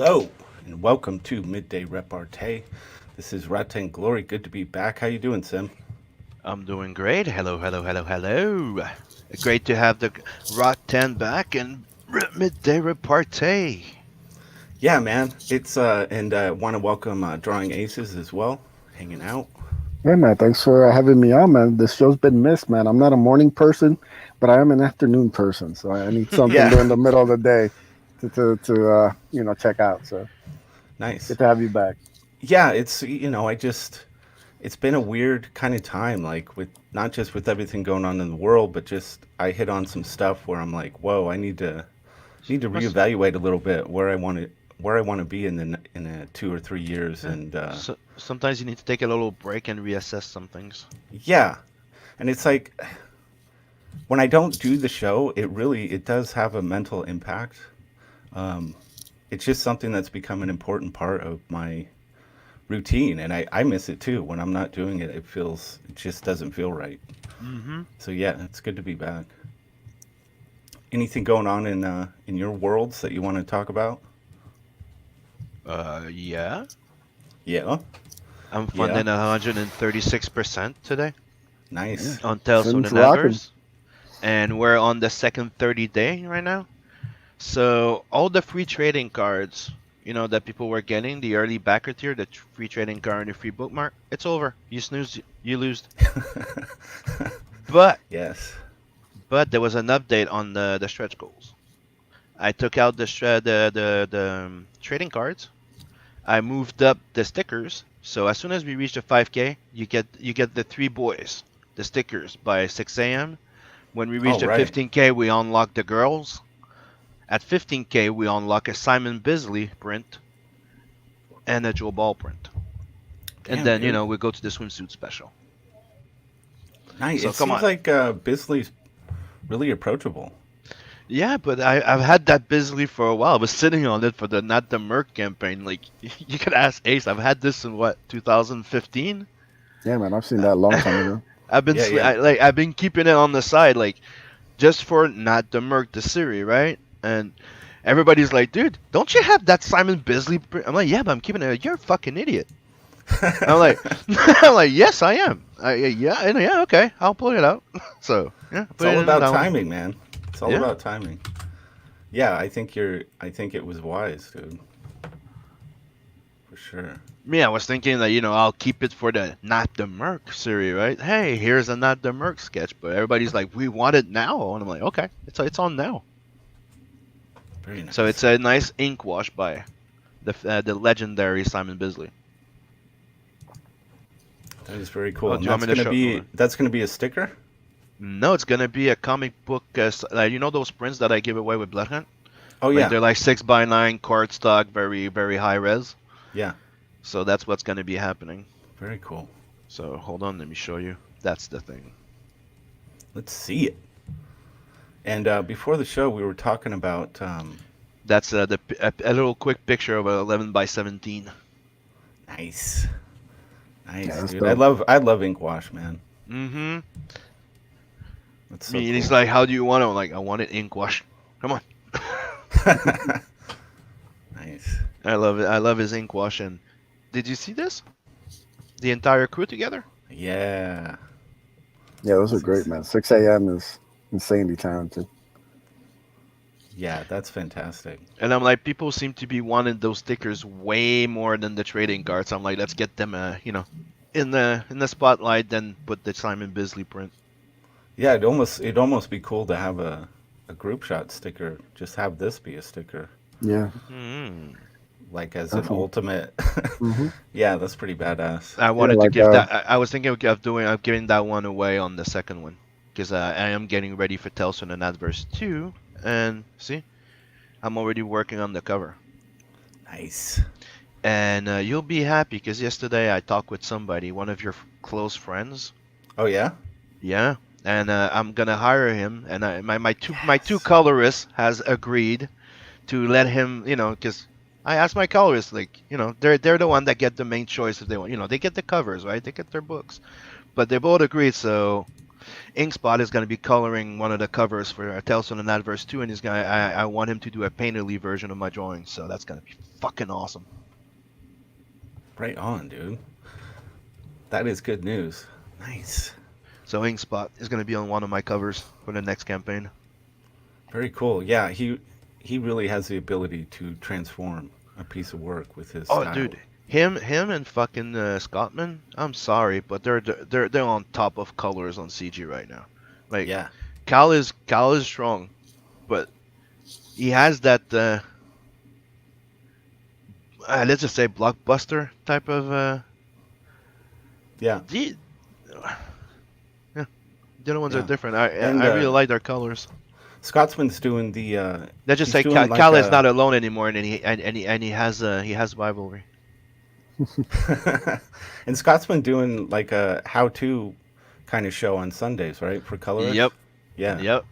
Hello, and welcome to Midday Repartee. This is Rata and Glory. Good to be back. How you doing, Sim? I'm doing great. Hello, hello, hello, hello. Great to have the Rot 10 back and Midday Repartee. Yeah, man. It's and want to welcome Drawing Aces as well, hanging out. Yeah, man. Thanks for having me on, man. This show's been missed, man. I'm not a morning person, but I am an afternoon person, so I need something Yeah, during the middle of the day to check out. So nice. good to have you back. Yeah, it's been a weird kind of time, like with not just with everything going on in the world, but just I hit on some stuff where I'm like, whoa, I need to What's- reevaluate a little bit where I want to be in 2 or 3 years, yeah, and sometimes you need to take a little break and reassess some things. yeah, and it's like when I don't do the show, it does have a mental impact. Um, it's just something that's become an important part of my routine, and I miss it too. When I'm not doing it, it just doesn't feel right. Mm-hmm. So yeah, it's good to be back. Anything going on in your worlds that you want to talk about? Yeah. Yeah, I'm yeah, funding 136% today Yeah, nice. on Tales of the Sim's rocking. Netherverse. And we're on the second 30 day right now. So all the free trading cards, that people were getting, the early backer tier, the free trading card, the free bookmark, it's over. You snooze, you lose. But Yes. but there was an update on the stretch goals. I took out the trading cards. I moved up the stickers. So as soon as we reach the 5K, you get the three boys, the stickers by 6 a.m. When we reach Oh the right. 15K, we unlock the girls. At 15K, we unlock a Simon Bisley print and a Joe Ball print. And Damn, then, dude. we go to the swimsuit special. Nice. So It come seems on. like Bisley's really approachable. Yeah, but I've had that Bisley for a while. I was sitting on it for the Not the Merc campaign. Like, you could ask Ace. I've had this in what, 2015? Yeah, man. I've seen Uh, that a long time ago. yeah, yeah. I've been keeping it on the side, like, just for Not the Merc, the series, right? And everybody's like, dude, don't you have that Simon Bisley print? I'm like, yeah, but I'm keeping it. You're a fucking idiot. I'm like, I'm like, yes, I am. Yeah, okay, I'll pull it out. So yeah, It's put it all in about that one. timing, man. It's all Yeah, about timing. Yeah, I think it was wise, dude. For sure. me, I was thinking that I'll keep it for the Not the Merc series, right? Hey, here's a Not the Merc sketch, but everybody's like, we want it now, and I'm like, okay, it's on now. Very So nice. it's a nice ink wash by the legendary Simon Bisley. That is very Oh, cool. do And you want me to show? Okay. that's gonna be a sticker? No, it's gonna be a comic book. Those prints that I give away with Bloodhound? Oh Like yeah. they're like 6x9 cardstock, very very high res. Yeah. So that's what's gonna be happening. Very cool. So hold on, let me show you. That's the thing. Let's see it. And before the show, we were talking about That's a little quick picture of a 11 by 17. nice, Yeah, nice, that's dude. dope. I love ink wash, man. Mm-hmm. That's so Me, and he's cool. like, "How do you want it?" I'm like, "I want it ink wash. Come on." Nice. I love it. I love his ink wash. And did you see this? The entire crew together. Yeah. Yeah, those are great, Six. man. 6 a.m. is insanely talented. Yeah, that's fantastic. And I'm like, people seem to be wanting those stickers way more than the trading cards. I'm like, let's get them, in the spotlight. Then put the Simon Bisley print. Yeah, it'd almost be cool to have a group shot sticker. Just have this be a sticker, Yeah, Hmm. like as an definitely. ultimate. Hmm. Yeah, that's pretty badass. I Yeah, wanted to like give that. I was thinking of giving that one away on the second one because I am getting ready for Telson and Adverse 2, and see, I'm already working on the cover. Nice. And you'll be happy because yesterday I talked with somebody, one of your close friends. Oh yeah. Yeah, and I'm gonna hire him, and my two Yes. colorists has agreed to let him, because I asked my colorists, like, they're the one that get the main choice if they want, they get the covers, right? They get their books, but they both agreed. So Inkspot is going to be coloring one of the covers for Tales from the Adverse 2, and he's gonna. I want him to do a painterly version of my drawings, so that's going to be fucking awesome. Right on, dude. That is good news. Nice. So Inkspot is going to be on one of my covers for the next campaign. Very cool. Yeah, he really has the ability to transform a piece of work with his Oh, style. dude, him and fucking Scottman. I'm sorry, but they're on top of colors on CG right now. Like Yeah. Cal is strong, but he has that let's just say blockbuster type of Yeah. the yeah. The other ones are Yeah. different. And I really like their colors. Scotsman's doing the Let's just he's say doing like Cal is a- not alone anymore, and he has rivalry. and Scotsman doing like a how-to kind of show on Sundays, right? For colorists. Yep. Yeah. Yep.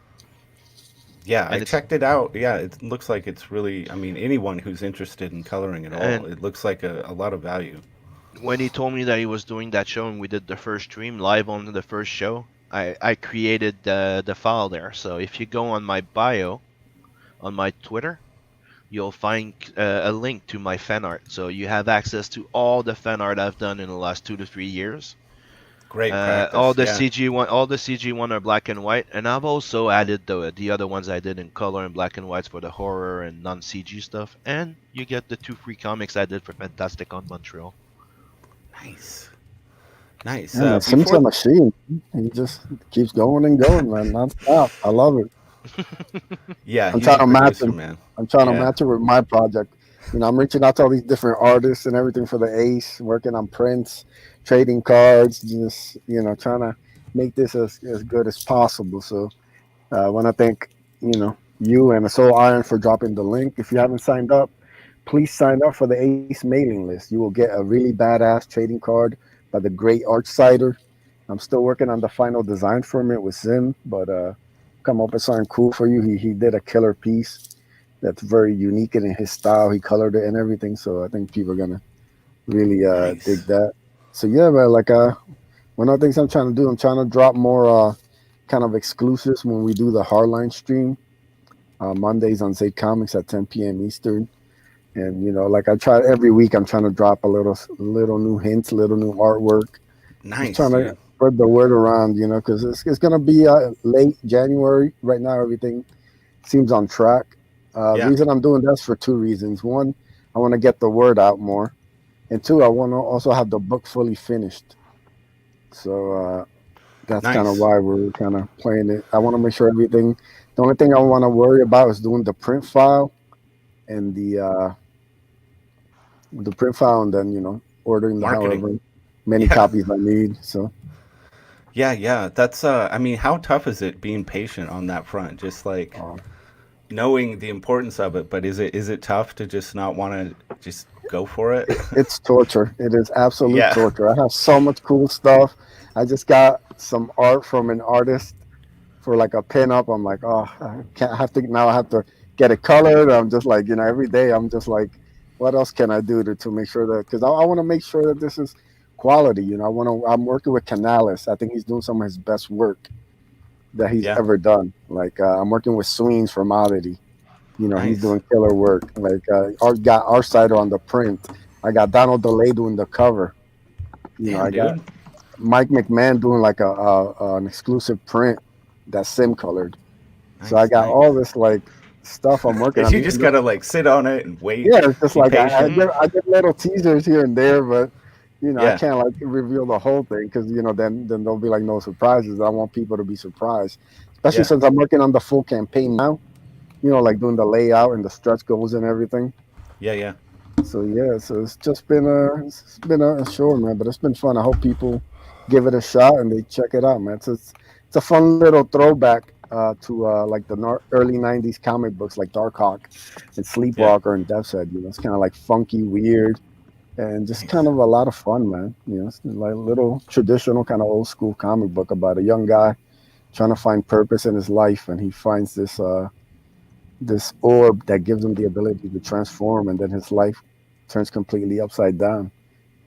Yeah, And I it's checked it out. Yeah, it looks like it's really, I mean, anyone who's interested in coloring at all, and it looks like a lot of value. when he told me that he was doing that show and we did the first stream live on the first show, I created the file there. So if you go on my bio on my Twitter, you'll find a link to my fan art. So you have access to all the fan art I've done in the last 2 to 3 years. Great practice. All the Yeah. CG one are black and white, and I've also added the other ones I did in color and black and whites for the horror and non CG stuff. And you get the 2 free comics I did for Fantastic on Montreal. Nice. Nice. Man, Sim's a machine. He just keeps going and going, man, nonstop. I love it. Yeah, I'm he's trying a to match producer, him. man. I'm trying to Yeah. match it with my project. You know, I'm reaching out to all these different artists and everything for the Ace, working on prints, trading cards, just, you know, trying to make this as good as possible. So I want to thank, you know, you and the Soul Iron for dropping the link. If you haven't signed up, please sign up for the Ace mailing list. You will get a really badass trading card by the great Archsider. I'm still working on the final design for it with Sim, but come up with something cool for you. He did a killer piece that's very unique in his style. He colored it and everything, so I think people are gonna really Nice. dig that. So yeah, man, like one of the things I'm trying to do, I'm trying to drop more kind of exclusives when we do the Hardline stream Mondays on Zay Comics at 10 p.m. Eastern. And you know, like I try every week, I'm trying to drop a little new hints, little new artwork. Just Nice, trying to dude. spread the word around, you know, because it's gonna be late January right now. Everything seems on track. The Yeah. reason I'm doing that's for 2 reasons. One, I want to get the word out more, and two, I want to also have the book fully finished. So that's kind of Nice. why we're kind of playing it. I want to make sure everything. The only thing I want to worry about is doing the print file and the print file, and then, you know, ordering the Marketing. however many Yeah. copies I need. So Yeah, yeah. That's I mean, how tough is it being patient on that front? Just like uh, knowing the importance of it, but is it tough to just not want to just go for it? it's torture. It is absolute Yeah. torture. I have so much cool stuff. I just got some art from an artist for like a pin up. I'm like, oh, I can't have to now. I have to get it colored. I'm just like, you know, every day I'm just like, what else can I do to make sure that, because I want to make sure that this is quality. You know, I'm working with Canales. I think he's doing some of his best work that he's Yeah. ever done. Like I'm working with Sweens from Oddity. You know, he's Nice. doing killer work. Like got our side on the print. I got Donald DeLay doing the cover. You know, Damn, I got dude. Mike McMahon doing like an exclusive print that's sim colored. So I Nice, got nice. all this like stuff I'm working on. You just gotta like sit on it and wait, Yeah, it's just be like patient. I get little teasers here and there, but you know, I Yeah. can't like reveal the whole thing because, you know, then there'll be like no surprises. I want people to be surprised, especially Yeah. since I'm working on the full campaign now. You know, like doing the layout and the stretch goals and everything. Yeah, yeah. So yeah, so it's been a show, man, but it's been fun. I hope people give it a shot and they check it out, man. It's a fun little throwback to like the early '90s comic books like Darkhawk and Sleepwalker and Death's Head. You know, it's kind of like funky, weird, and just Nice. kind of a lot of fun, man. You know, it's like a little traditional kind of old school comic book about a young guy trying to find purpose in his life, and he finds this orb that gives him the ability to transform, and then his life turns completely upside down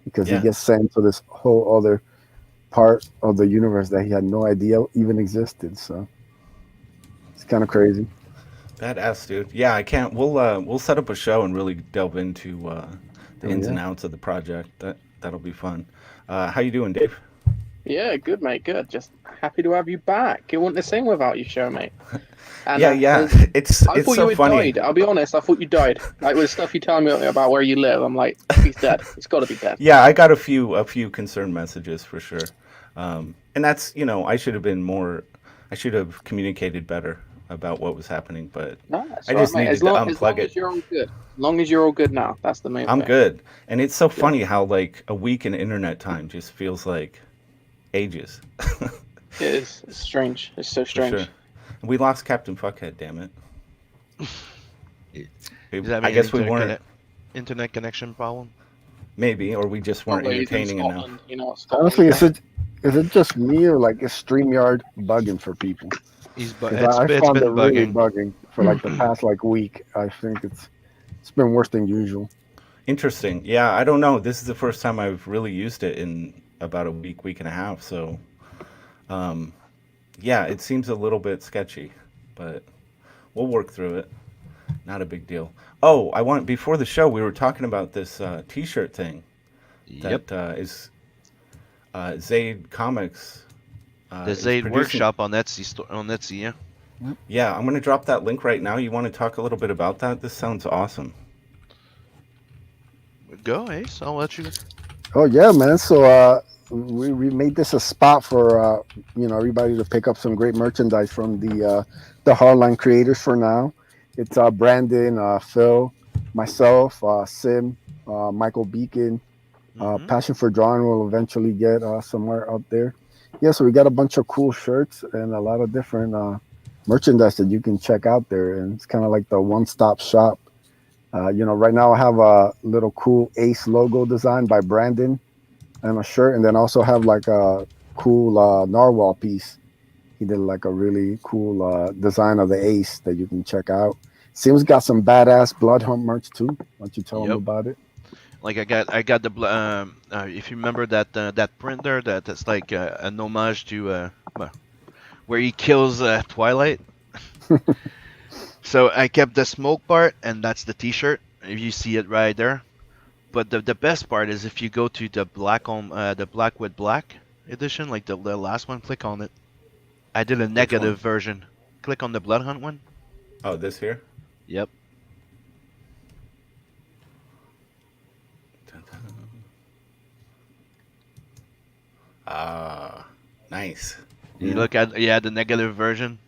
because he Yeah. gets sent to this whole other part of the universe that he had no idea even existed. So it's kind of crazy. Badass, dude. Yeah, I can't. We'll set up a show and really delve into the Oh ins and yeah. outs of the project. That'll be fun. How you doing, Dave? Yeah, good, mate. Good. Just happy to have you back. It wasn't the same without you, show, mate. And Yeah, yeah. I It's thought so you had funny. died. I'll be honest. I thought you died. Like with the stuff you telling me about where you live, I'm like, he's dead. He's got to be dead. Yeah, I got a few concerned messages for sure, and that's I should have been more. I should have communicated better about what was happening, but No, that's I all right, just mate. needed As to long unplug as it. you're all good. As long as you're all good now, that's the main I'm thing. good, and it's so Good. funny how like a week in internet time just feels like ages. It is. It's strange. It's so For sure. strange. We lost Captain Fuckhead, damn it. He's having I an guess we weren't. internet connection problem. Maybe, or we just weren't Probably he's in entertaining enough. Scotland. You know what Scotland Honestly, is is it just me or like is StreamYard bugging for people? Because I It's found it been really bugging. bugging for like the past like week. I think it's been worse than usual. Interesting. Yeah, I don't know. This is the first time I've really used it in about a week and a half. So, um, yeah, it seems a little bit sketchy, but we'll work through it. Not a big deal. Oh, I want before the show we were talking about this T-shirt thing Yep. that is Zaid Comics. The is Zaid producing. Workshop on Etsy, yeah. Yeah, I'm going to drop that link right now. You want to talk a little bit about that? This sounds awesome. Go, Ace. I'll let you. Oh yeah, man. So we made this a spot for everybody to pick up some great merchandise from the Hardline creators for now. It's Brandon, Phil, myself, Sim, Michael Beacon. Mhm. Passion for Drawing will eventually get somewhere out there. Yeah, so we got a bunch of cool shirts and a lot of different merchandise that you can check out there, and it's kind of like the one-stop shop. Right now I have a little cool Ace logo design by Brandon and a shirt, and then also have like a cool narwhal piece. He did like a really cool design of the Ace that you can check out. Sim's got some badass Bloodhound merch too. Why don't you tell him Yep. about it? Like I got the if you remember that print there, that's like an homage to where he kills Twilight. So I kept the smoke part, and that's the T-shirt. If you see it right there. But the best part is if you go to the the black with black edition, like the last one, click on it. I did a negative version. Click on the Bloodhound one. Oh, this here? Yep. Ah, nice. You look at the negative version.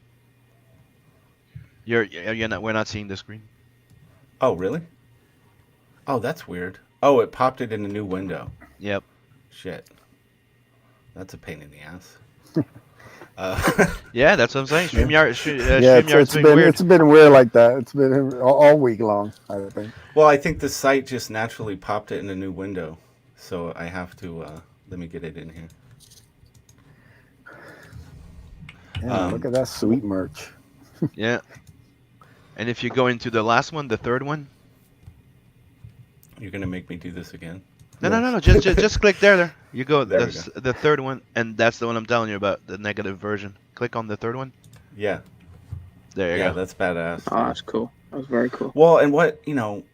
You're not, we're not seeing the screen. Oh, really? Oh, that's weird. Oh, it popped it in a new window. Yep. Shit. That's a pain in the ass. Yeah, that's what I'm saying. Yeah, StreamYard's been weird. it's been weird like that. It's been all week long, I think. Well, I think the site just naturally popped it in a new window. So I have to, let me get it in here. Yeah, look at that sweet merch. Yeah. And if you go into the last one, the third one. You're going to make me do this again? No. Just click there. You go. There we That's the third one, and that's the one I'm telling you about, the negative version. Click on the third one. Yeah. There you Yeah, go. that's badass. Oh, that's cool. That was very cool. Well, and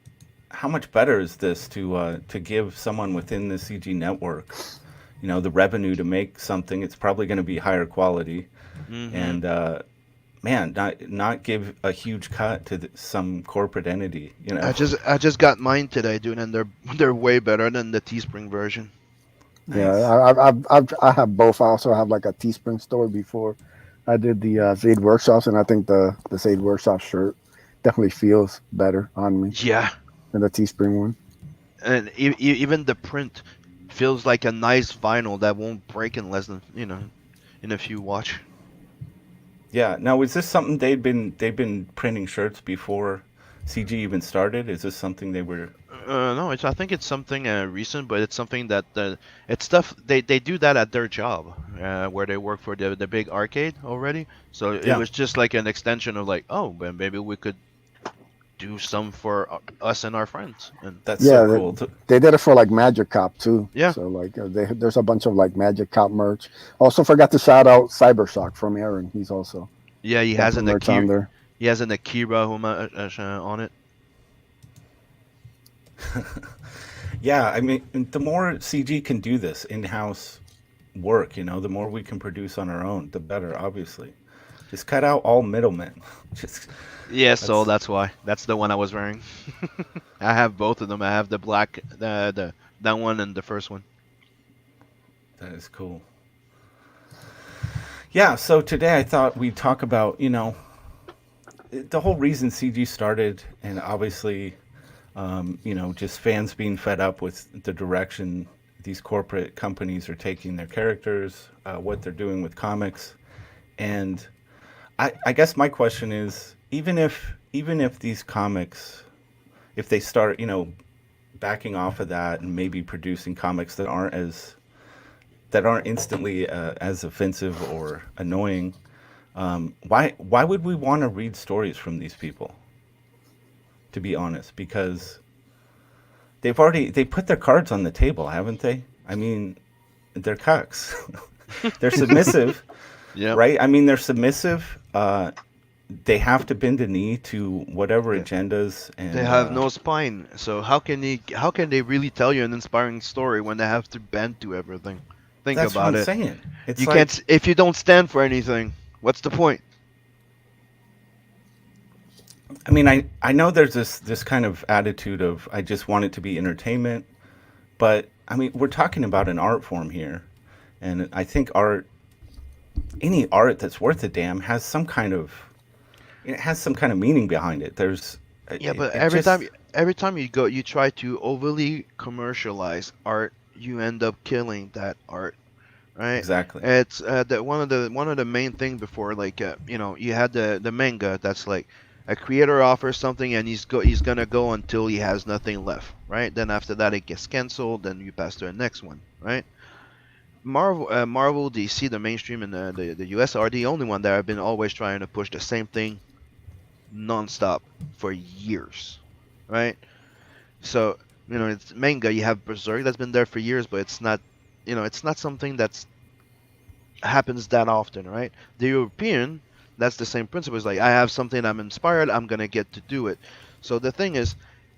how much better is this to give someone within the CG network, the revenue to make something? It's probably going to be higher quality, and man, not give a huge cut to some corporate entity. I just got mine today, dude, and they're way better than the Teespring version. Nice. Yeah, I have both. I also have like a Teespring store before I did the Zaid workshops, and I think the Zaid workshop shirt definitely feels better on me Yeah, than the Teespring one. and even the print feels like a nice vinyl that won't break in less than in a few watch. Yeah. Now, is this something they've been printing shirts before CG even started? Is this something they were? No, I think it's something recent, but it's something that it's stuff they do that at their job, where they work for the big arcade already. So it Yeah. was just like an extension of like, oh, well, maybe we could do some for us and our friends. And That's Yeah, so cool. they did it for like Magic Cop too. Yeah. So like there's a bunch of like Magic Cop merch. Also forgot to shout out Cybershock from Aaron. He's also yeah, he got has some an merch on Akira, there. he has an Akira on it. Yeah, I mean, the more CG can do this in-house work, you know, the more we can produce on our own, the better, obviously. Just cut out all middlemen. Just Yeah, so that's that's why. That's the one I was wearing. I have both of them. I have the black, the that one and the first one. that is cool. Yeah, so today I thought we'd talk about, you know, the whole reason CG started, and obviously, you know, just fans being fed up with the direction these corporate companies are taking their characters, what they're doing with comics, and I guess my question is, even if these comics, if they start, you know, backing off of that and maybe producing comics that aren't instantly as offensive or annoying, why would we want to read stories from these people? To be honest, because they put their cards on the table, haven't they? I mean, they're cucks. They're submissive, Yeah. right? I mean, they're submissive. They have to bend a knee to whatever Yeah. agendas, and They have no spine. So how can they really tell you an inspiring story when they have to bend to everything? Think that's what about I'm it. saying. It's You like, can't if you don't stand for anything. What's the point? I mean, I know there's this kind of attitude of I just want it to be entertainment, but I mean, we're talking about an art form here, and I think any art that's worth a damn has some kind of meaning behind it. There's Yeah, but it just every time you try to overly commercialize art, you end up killing that art, right? exactly. It's one of the main thing before, like you had the manga that's like a creator offers something and he's gonna go until he has nothing left, right? Then after that it gets canceled, then you pass to the next one, right? Marvel, DC, the mainstream in the US are the only one that have been always trying to push the same thing non-stop for years, right? So it's manga. You have Berserk that's been there for years, but it's not something that's happens that often, right? The European, that's the same principle. It's like I have something I'm inspired, I'm gonna get to do it. So the thing is,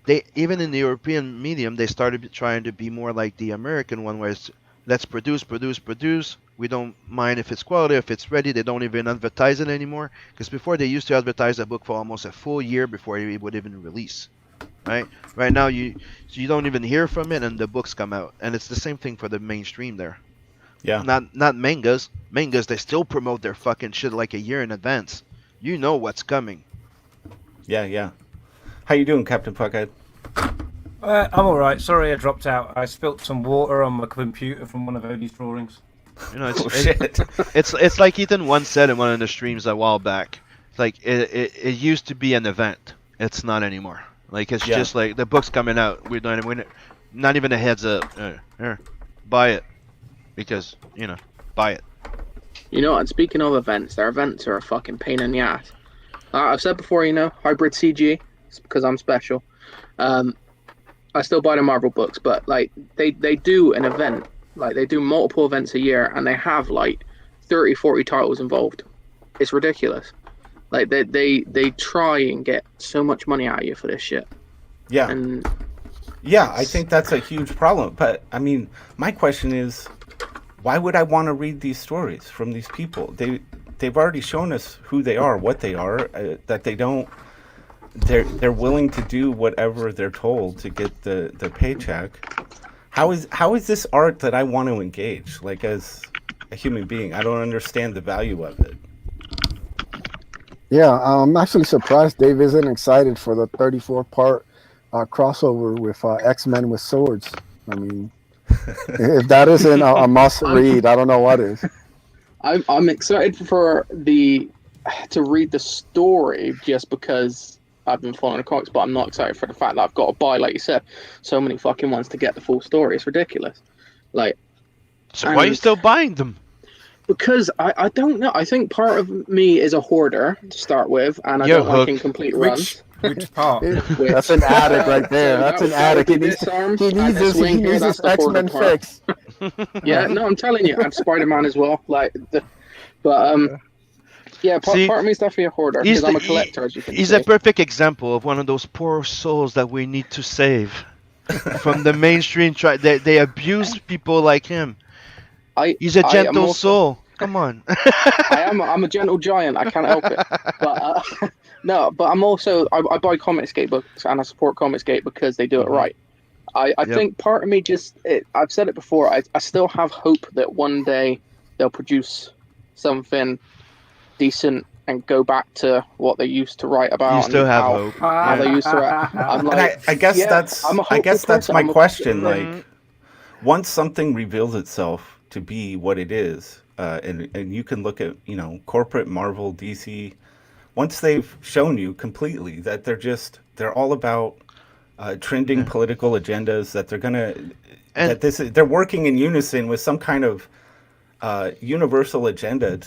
they even in the European medium, they started trying to be more like the American one, where it's let's produce, produce, produce. We don't mind if it's quality, if it's ready. They don't even advertise it anymore. Because before they used to advertise a book for almost a full year before it would even release. Right? Right now you don't even hear from it and the books come out. And it's the same thing for the mainstream there. Yeah, Not mangas. Mangas, they still promote their fucking shit like a year in advance. You know what's coming. yeah. How you doing, Captain Puckhead? I'm all right. Sorry, I dropped out. I spilt some water on my computer from one of Odie's drawings. Oh shit! It's like Ethan once said in one of the streams a while back. It's like it used to be an event. It's not anymore. Like it's Yeah. just like the book's coming out. We're not even a heads up. Here, buy it because buy it. And speaking of events, their events are a fucking pain in the ass. I've said before, hybrid CG, it's because I'm special. I still buy the Marvel books, but like they do an event, like they do multiple events a year, and they have like 30, 40 titles involved. It's ridiculous. Like they try and get so much money out of you for this shit. Yeah, And yeah. I think that's a huge problem. But I mean, my question is, why would I want to read these stories from these people? They've already shown us who they are, what they are, that they don't. They're willing to do whatever they're told to get the paycheck. How is this art that I want to engage, like as a human being? I don't understand the value of it. Yeah, I'm actually surprised Dave isn't excited for the 34-part crossover with XMen with swords. I mean, if that isn't a must read, I don't know what is. I'm excited to read the story just because I've been following the comics, but I'm not excited for the fact that I've got to buy, like you said, so many fucking ones to get the full story. It's ridiculous. Like, So why are you still buying them? because I don't know. I think part of me is a hoarder to start with, and I You're don't like hooked. incomplete runs. Which part? That's an addict right there. That's an addict. He needs disarmed. he needs his X-Men fix. Yeah, no, I'm telling you, I'm Spider-Man as well. Yeah, See, part of me is definitely a hoarder because I'm a collector, as you can He's see. a perfect example of one of those poor souls that we need to save from the mainstream. They abuse people like him. He's a gentle soul. Come on. I'm a gentle giant. I can't help it. But no, but I'm also I buy ComicsGate books and I support ComicsGate because they do it right. I think part of me I've said it before. I still have hope that one day they'll produce something decent and go back to what they used to write about. You still have hope. How they used to write. I'm like, I guess that's my question. Like, once something reveals itself to be what it is, and you can look at corporate Marvel, DC, once they've shown you completely that they're all about trending political agendas, that they're working in unison with some kind of universal agenda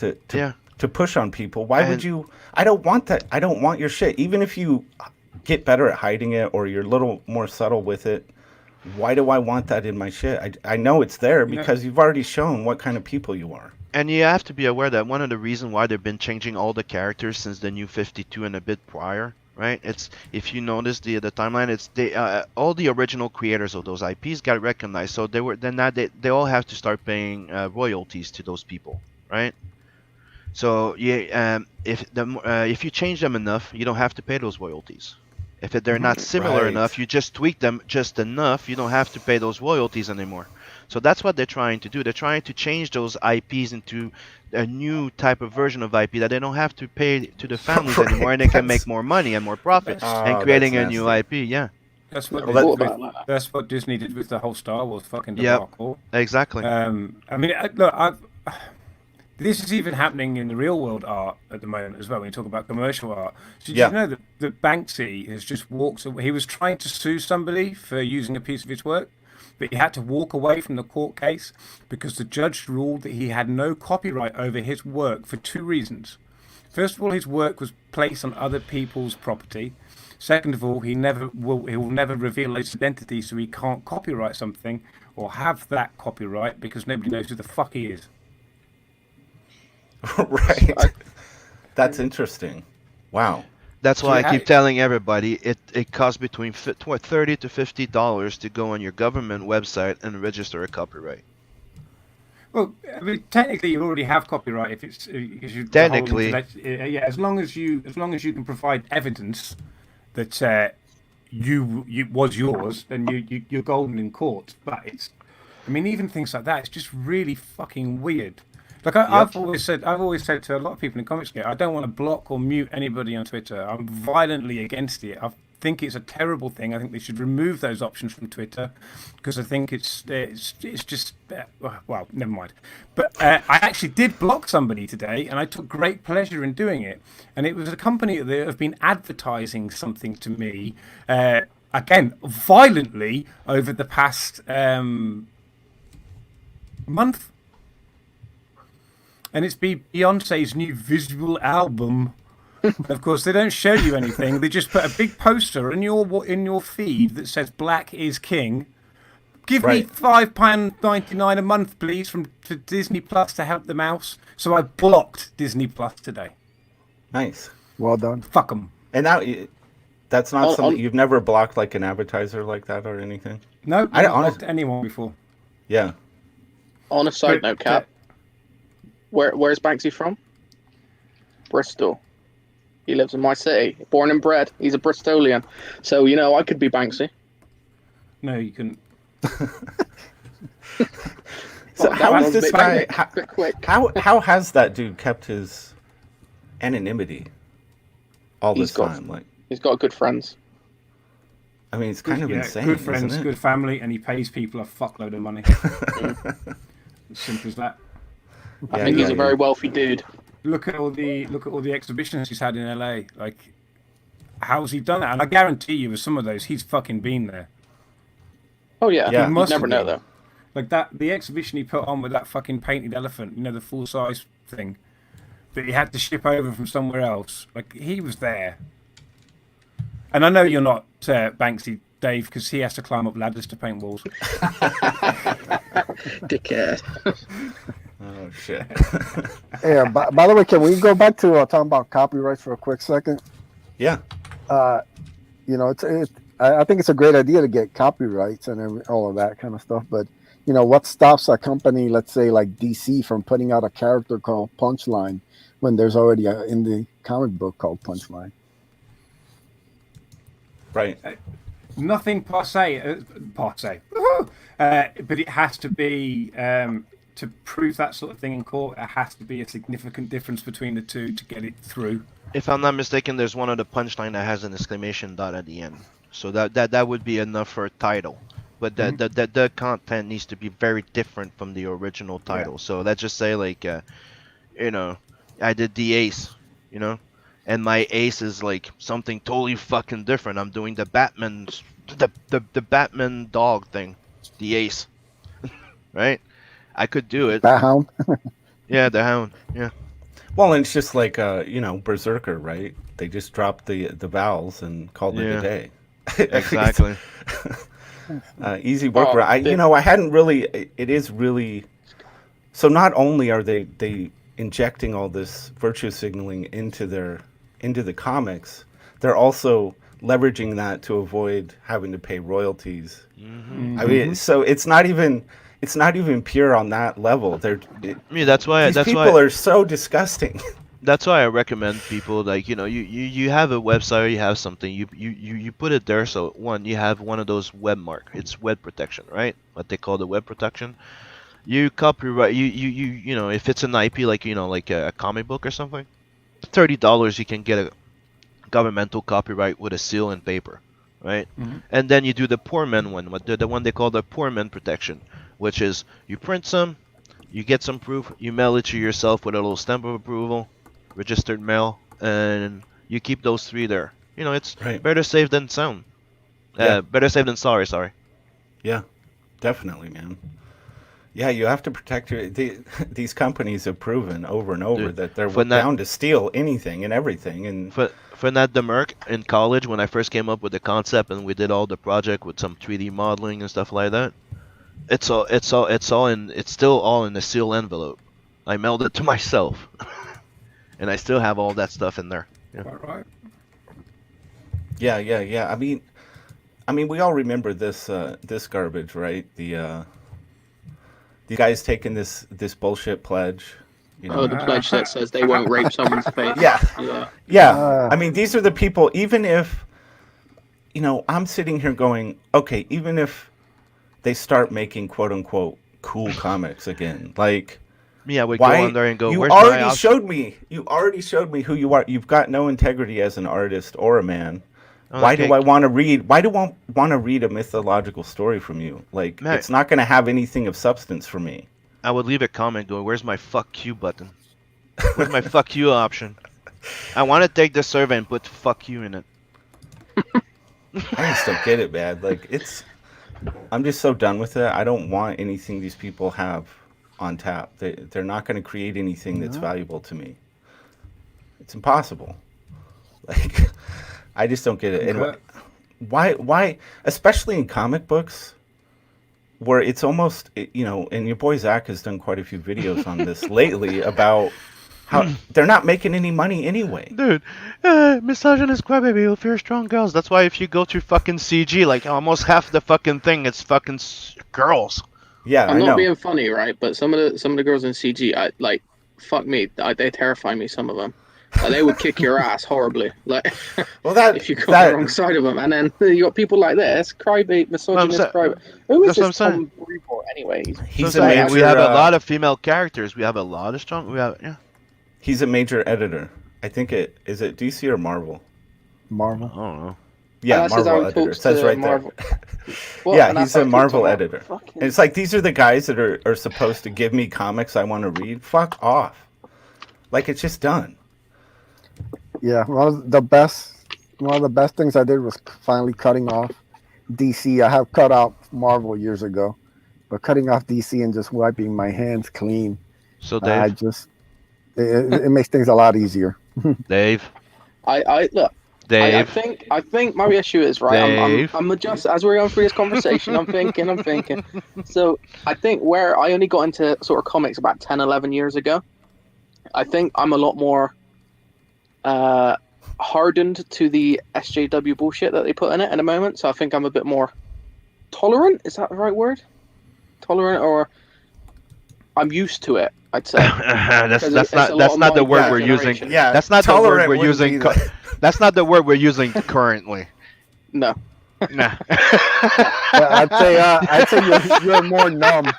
to push on people. Why would you? I don't want that. I don't want your shit. Even if you get better at hiding it or you're a little more subtle with it, why do I want that in my shit? I know it's there because you've already shown what kind of people you are. And you have to be aware that one of the reasons why they've been changing all the characters since the New 52 and a bit prior, right? It's, if you notice the timeline, it's all the original creators of those IPs got recognized, so they all have to start paying royalties to those people, right? So if you change them enough, you don't have to pay those royalties. If they're not similar enough, you just tweak them just enough, you don't have to pay those royalties anymore. So that's what they're trying to do. They're trying to change those IPs into a new type of version of IP that they don't have to pay to the families anymore, and they can make more money and more profit and creating a new IP. Yeah. That's what that's what Disney did with the whole Star Wars fucking debacle. Exactly. I mean, this is even happening in the real world art at the moment as well. When you talk about commercial art, so did you know that Banksy has just walked away? He was trying to sue somebody for using a piece of his work, but he had to walk away from the court case because the judge ruled that he had no copyright over his work for two reasons. First of all, his work was placed on other people's property. Second of all, he will never reveal his identity, so he can't copyright something or have that copyright because nobody knows who the fuck he is. Right. That's interesting. Wow. That's why I keep telling everybody it costs between $30 to $50 to go on your government website and register a copyright. Well, I mean, technically, you already have copyright if it's technically. As long as you can provide evidence that you was yours, then you're golden in court. But I mean, even things like that, it's just really fucking weird. Like I've always said to a lot of people in ComicsGate, I don't want to block or mute anybody on Twitter. I'm violently against it. I think it's a terrible thing. I think they should remove those options from Twitter because I think it's just well, never mind. But I actually did block somebody today, and I took great pleasure in doing it. And it was a company that have been advertising something to me again violently over the past month. And it's Beyonce's new visual album. Of course, they don't show you anything. They just put a big poster in your feed that says "Black is King." Give me £5.99 a month, please, for Disney Plus to help the mouse. So I blocked Disney Plus today. Nice. Well done. Fuck them. And now that's not something you've never blocked, like an advertiser like that or anything. No, I haven't blocked anyone before. Yeah. On a side note, Cap. Where's Banksy from? Bristol. He lives in my city. Born and bred. He's a Bristolian. So, I could be Banksy. No, you couldn't. So how is this guy... How has that dude kept his anonymity all this time? He's got good friends. I mean, it's kind of insane, good friends, isn't it? good family, and he pays people a fuckload of money. As simple as that. I think he's a very wealthy dude. Look at all the exhibitions he's had in LA. Like, how's he done that? And I guarantee you, with some of those, he's fucking been there. Oh yeah, yeah. You never know though. Like the exhibition he put on with that fucking painted elephant, the full size thing that he had to ship over from somewhere else. Like, he was there. And I know you're not Banksy, Dave, because he has to climb up ladders to paint walls. Dickhead. Oh shit. Yeah. By the way, can we go back to talking about copyrights for a quick second? Yeah. I think it's a great idea to get copyrights and all of that kind of stuff. But what stops a company, let's say like DC, from putting out a character called Punchline when there's already an indie comic book called Punchline? Right. Nothing per se, but it has to be to prove that sort of thing in court. It has to be a significant difference between the two to get it through. If I'm not mistaken, there's one of the punchline that has an exclamation dot at the end, so that would be enough for a title. But the content needs to be very different from the original title. Yeah. So let's just say like, I did the Ace, and my Ace is like something totally fucking different. I'm doing the Batman, the Batman dog thing, the Ace, right? I could do it. Bloodhound. Yeah, the Hound. Yeah. Well, and it's just like Berserker, right? They just dropped the vowels and called it a day. Exactly. Easy work. I hadn't really. It is really. So not only are they injecting all this virtue signaling into the comics, they're also leveraging that to avoid having to pay royalties. Mm-hmm. I mean, so it's not even pure on that level. That's why these people are so disgusting. That's why I recommend people like you have a website, you have something, you put it there. So one, you have one of those web mark. It's web protection, right? What they call the web protection. You copyright you if it's an IP like like a comic book or something, $30 you can get a governmental copyright with a seal and paper, right? Mm-hmm. And then you do the poor men one, the one they call the poor men protection, which is you print some, you get some proof, you mail it to yourself with a little stamp of approval, registered mail, and you keep those three there. It's right. Better safe than sound. Better safe than sorry. Yeah, definitely, man. Yeah, you have to protect these companies have proven over and over that they're bound to steal anything and everything. And for Nat DeMerck in college, when I first came up with the concept and we did all the project with some 3D modeling and stuff like that, it's still all in a seal envelope. I mailed it to myself, and I still have all that stuff in there. Yeah. All right. Yeah. I mean, we all remember this garbage, right? The guys taking this bullshit pledge. Oh, the pledge that says they won't rape someone's face. Yeah. I mean, these are the people. Even if, I'm sitting here going, okay, even if they start making quote unquote cool comics again, like, yeah, we go on there and go. You already showed me who you are. You've got no integrity as an artist or a man. Why do I want to read? Why do I want to read a mythological story from you? Like, it's not going to have anything of substance for me. I would leave a comment going, "Where's my fuck you button? Where's my fuck you option? I want to take the survey and put fuck you in it." I just don't get it, man. Like, I'm just so done with it. I don't want anything these people have on tap. They're not going to create anything that's valuable to me. It's impossible. Like, I just don't get it. And why, especially in comic books, where it's almost, and your boy Zach has done quite a few videos on this lately about how they're not making any money anyway. Dude, misogynist crybaby will fear strong girls. That's why if you go through fucking CG, like almost half the fucking thing, it's fucking girls. Yeah, I'm not being funny, right? But some of the girls in CG, fuck me, they terrify me. Some of them. They would kick your ass horribly. Like, if you go on the wrong side of them, and then you got people like this, crybaby, misogynist crybaby. Who is this Tom Report anyway? We have a lot of female characters. We have a lot of strong. He's a major editor. I think is it DC or Marvel? Marvel. I don't know. Yeah, Marvel editor. It says right there. Yeah, he's a Marvel editor. And it's like, these are the guys that are supposed to give me comics I want to read. Fuck off. Like, it's just done. Yeah, one of the best things I did was finally cutting off DC. I have cut out Marvel years ago, but cutting off DC and just wiping my hands clean. So Dave, it makes things a lot easier. Dave, I look. Dave. I think my issue is right. Dave. I'm just as we're going through this conversation. I'm thinking. So I think where I only got into sort of comics about 10, 11 years ago. I think I'm a lot more hardened to the SJW bullshit that they put in it at the moment. So I think I'm a bit more tolerant. Is that the right word? Tolerant, or I'm used to it. I'd say. that's not the word we're using. Yeah, That's not the word tolerant we're wouldn't using. be the- That's not the word we're using currently. No. Nah. I'd say you're more numb.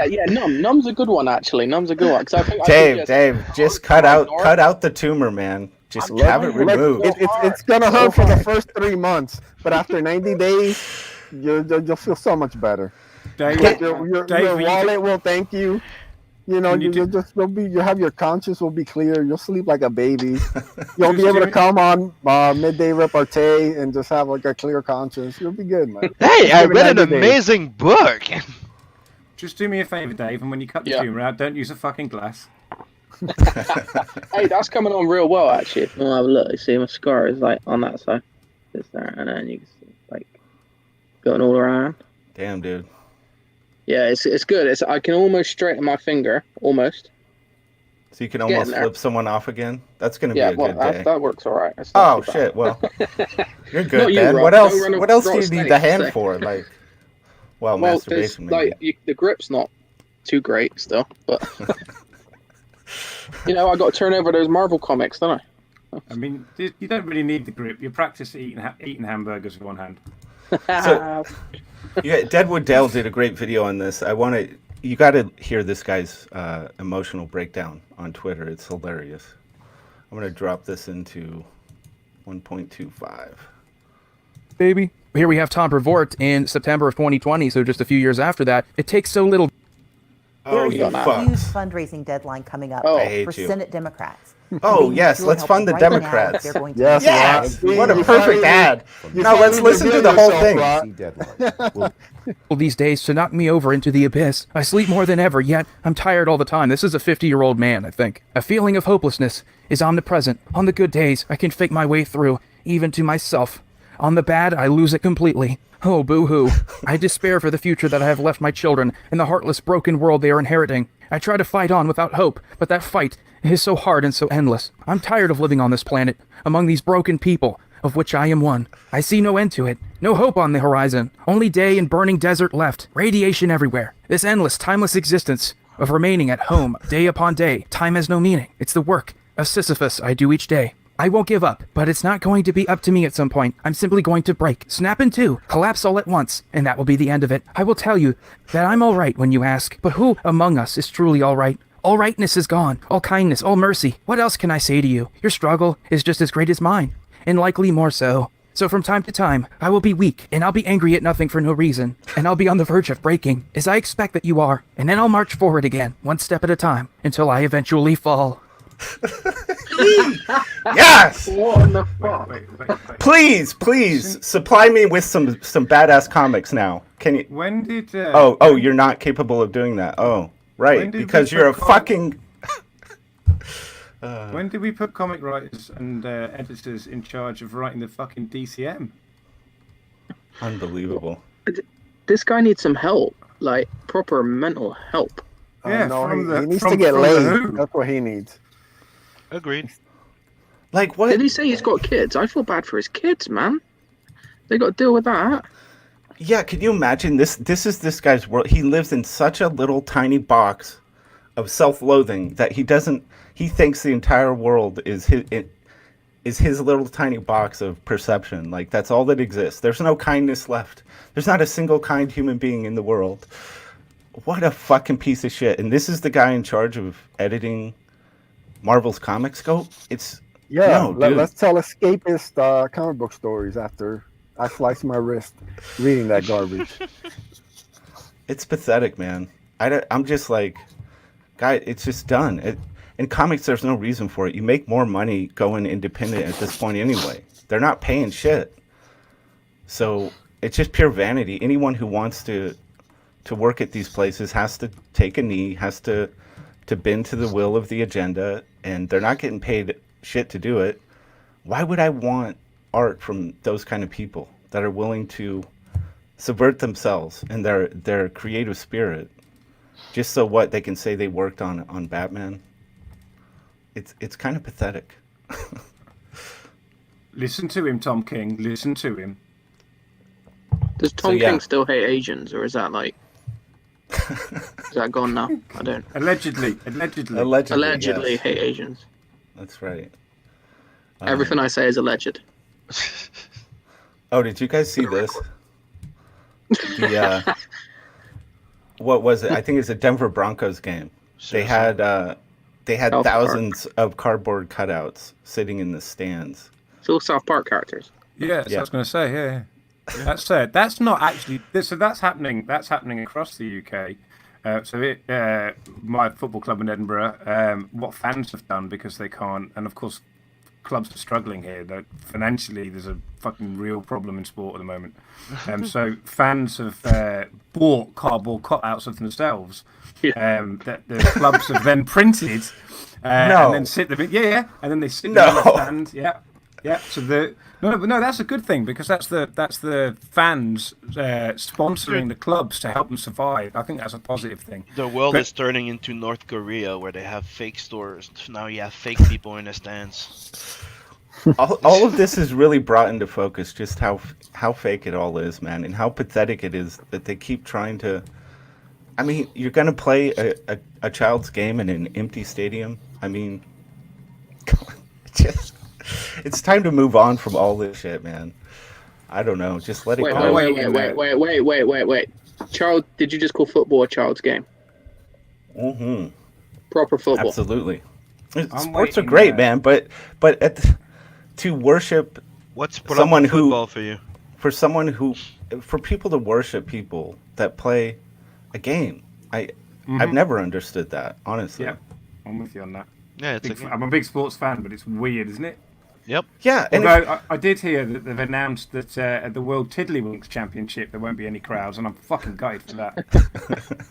Yeah. Numb's a good one actually. Numb's a good one. 'Cause I think Dave, just cut out the tumor, man. Just I'm have it trying. removed. It's gonna hurt for the first 3 months, but after 90 days, you'll feel so much better. Dave, Your Dave, wallet will thank you. You know, When you you'll have your conscience will be clear. You'll sleep like a baby. You'll be Just able do to it. come on Midday Repartee and just have like a clear conscience. You'll be good, man. Hey, Just I give it read an 90 days. amazing book. just do me a favor, Dave, and when you cut the Yeah. tumor out, don't use a fucking glass. Hey, that's coming on real well actually. If you want to have a look, you see my scar is like on that side. It's there, and then you can see like going all around. Damn, dude. Yeah, it's good. I can almost straighten my finger, almost. So you can Getting almost there. flip someone off again. That's gonna Yeah, be a well, good day. that works all right. It's not Oh too bad. shit! Well, you're Not good you, then. Rob. What Don't else? run a What else do raw you need the snake, hand so- for? Like, well, Well, there's, masturbation maybe. the grip's not too great still, but I got to turn over those Marvel comics, don't I? I mean, you don't really need the grip. You practice eating hamburgers with one hand. So- Yeah, Deadwood Dale did a great video on this. You got to hear this guy's emotional breakdown on Twitter. It's hilarious. I'm gonna drop this into 1.25. Baby. Here we have Tom Brevoort in September of 2020, so just a few years after that. It takes so little. Oh, There is you a huge fucks. fundraising deadline coming up Oh. I hate for you. Senate Democrats. Oh, They yes, need your let's help fund the right now. Democrats. They're going to Yes, Yes, Rob. what a You perfect finally- ad. you No, let's finally listen to revealed the whole yourself, thing. Rob. Deadline. These days to knock me over into the abyss. I sleep more than ever, yet I'm tired all the time. This is a 50-year-old man, I think. A feeling of hopelessness is omnipresent. On the good days, I can fake my way through, even to myself. On the bad, I lose it completely. Oh, boo-hoo. I despair for the future that I have left my children and the heartless, broken world they are inheriting. I try to fight on without hope, but that fight is so hard and so endless. I'm tired of living on this planet, among these broken people, of which I am one. I see no end to it, no hope on the horizon, only day and burning desert left, radiation everywhere. This endless, timeless existence of remaining at home day upon day. Time has no meaning. It's the work of Sisyphus I do each day. I won't give up, but it's not going to be up to me at some point. I'm simply going to break, snap in two, collapse all at once, and that will be the end of it. I will tell you that I'm all right when you ask, but who among us is truly all right? All rightness is gone, all kindness, all mercy. What else can I say to you? Your struggle is just as great as mine, and likely more so. So from time to time, I will be weak, and I'll be angry at nothing for no reason, and I'll be on the verge of breaking, as I expect that you are, and then I'll march forward again, one step at a time, until I eventually fall. Yes, What the fuck? Wait. please supply me with some badass comics now. Can you? When did? Oh, you're not capable of doing that. Oh, right, When did we because you're a put fucking. When did we put comic writers and editors in charge of writing the fucking DCM? Unbelievable. This guy needs some help, like proper mental help. Yeah, No, from he the- needs from- to get from the laid. Who. That's what he needs. Agreed. Like what? Did he say he's got kids? I feel bad for his kids, man. They got to deal with that. Yeah, can you imagine this? This is this guy's world. He lives in such a little tiny box of self-loathing that he doesn't. He thinks the entire world is his little tiny box of perception. Like that's all that exists. There's no kindness left. There's not a single kind human being in the world. What a fucking piece of shit. And this is the guy in charge of editing Marvel's ComicsGate. It's Yeah, no, dude. let's tell escapist comic book stories after I slice my wrist reading that garbage. It's pathetic, man. I'm just like, guy, it's just done. In comics, there's no reason for it. You make more money going independent at this point anyway. They're not paying shit. So it's just pure vanity. Anyone who wants to work at these places has to take a knee, has to bend to the will of the agenda, and they're not getting paid shit to do it. Why would I want art from those kind of people that are willing to subvert themselves and their creative spirit just so what they can say they worked on Batman? It's kind of pathetic. Listen to him, Tom King. Listen to him. Does Tom yeah. King still hate Asians, or is that like? Is that gone now? I don't. Allegedly. Allegedly yes. hate Asians. That's right. Everything I say is alleged. Oh, did you guys see this? The what was it? I think it's a Denver Broncos game. They had South thousands of cardboard cutouts sitting in the stands. It's all South Park characters. Yeah, that's what Yeah. I was going to say. Yeah. That's that's not actually. So that's happening. That's happening across the UK. My football club in Edinburgh. What fans have done because they can't, and of course, clubs are struggling here. That financially, there's a fucking real problem in sport at the moment. So fans have bought cardboard cutouts of themselves. That the clubs have then printed, and then sit them in. Yeah, and then they sit them in the stand. Yeah. So no, that's a good thing because that's the fans sponsoring the clubs to help them survive. I think that's a positive thing. The world is turning into North Korea, where they have fake stores. Now you have fake people in the stands. all of this is really brought into focus just how fake it all is, man, and how pathetic it is that they keep trying to. I mean, you're gonna play a child's game in an empty stadium. I mean, it's time to move on from all this shit, man. I don't know. Just let it go. Wait. Child, did you just call football a child's game? Mm-hmm. Proper football. Absolutely. Sports are waiting, great, man, but to worship What's someone who football for you? for people to worship people that play a game. I've never understood that, honestly. Yeah, I'm with you on that. Yeah, I'm a big sports fan, but it's weird, isn't it? Yep. Yeah, and Although I did hear that they've announced that at the World Tiddlywinks Championship there won't be any crowds, and I'm fucking gutted for that.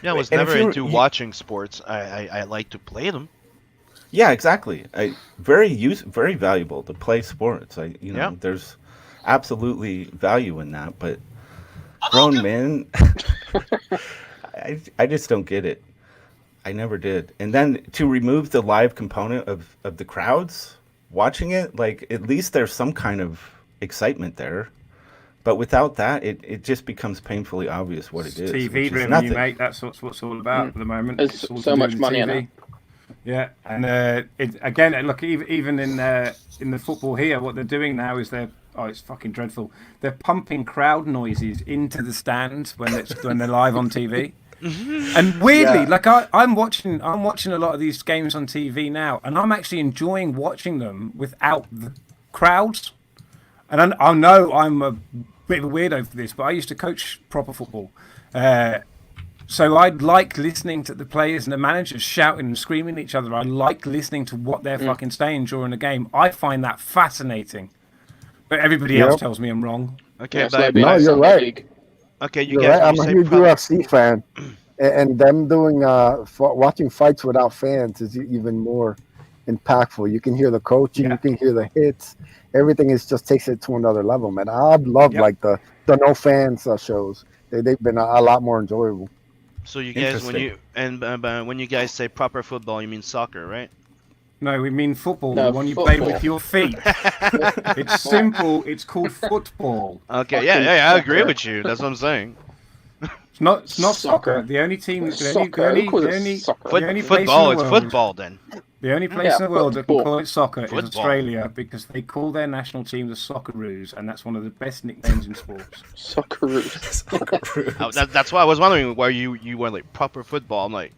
Yeah, I was And if never you're- into watching sports. I like to play them. yeah, exactly. Very valuable to play sports. Yeah. There's absolutely value in that, but grown men, I just don't get it. I never did. And then to remove the live component of the crowds watching it, like at least there's some kind of excitement there. But without that, it just becomes painfully obvious what it is. TV which is revenue, nothing. mate. That's what's all about at the moment. There's It's all to so do much with money in TV. it. Yeah, and again, look, even in the football here, what they're doing now is it's fucking dreadful. They're pumping crowd noises into the stands when they're live on TV. And weirdly, I'm watching a lot of these games on TV now, and I'm actually enjoying watching them without the crowds. And I know I'm a bit of a weirdo for this, but I used to coach proper football. So I like listening to the players and the managers shouting and screaming at each other. I like listening to what they're fucking saying during the game. I find that fascinating. But everybody else tells me I'm wrong. Okay, Yeah, it's but like No, like you're Sunday right. League. okay, you You're guys. right. I'm when a you huge say UFC fan, and them doing watching fights without fans is even more impactful. You can hear the coaching, you can hear the hits. Everything just takes it to another level, man. I love like the no fans shows. They've been a lot more enjoyable. So you guys, when Interesting. when you guys say proper football, you mean soccer, right? No, we mean football. No, The one you play football. with your feet. It's simple. It's called football. Okay, Fucking yeah, I agree soccer. with you. That's what I'm saying. It's not soccer. Soccer. The only team, Soccer. Who calls it soccer? the only place in Football, the it's world- football then. The only place Yeah, in the world that can football. call it soccer is Football. Australia because they call their national team the Socceroos, and that's one of the best nicknames in sports. Socceroos. That's why I was wondering why you went like proper football. I'm like,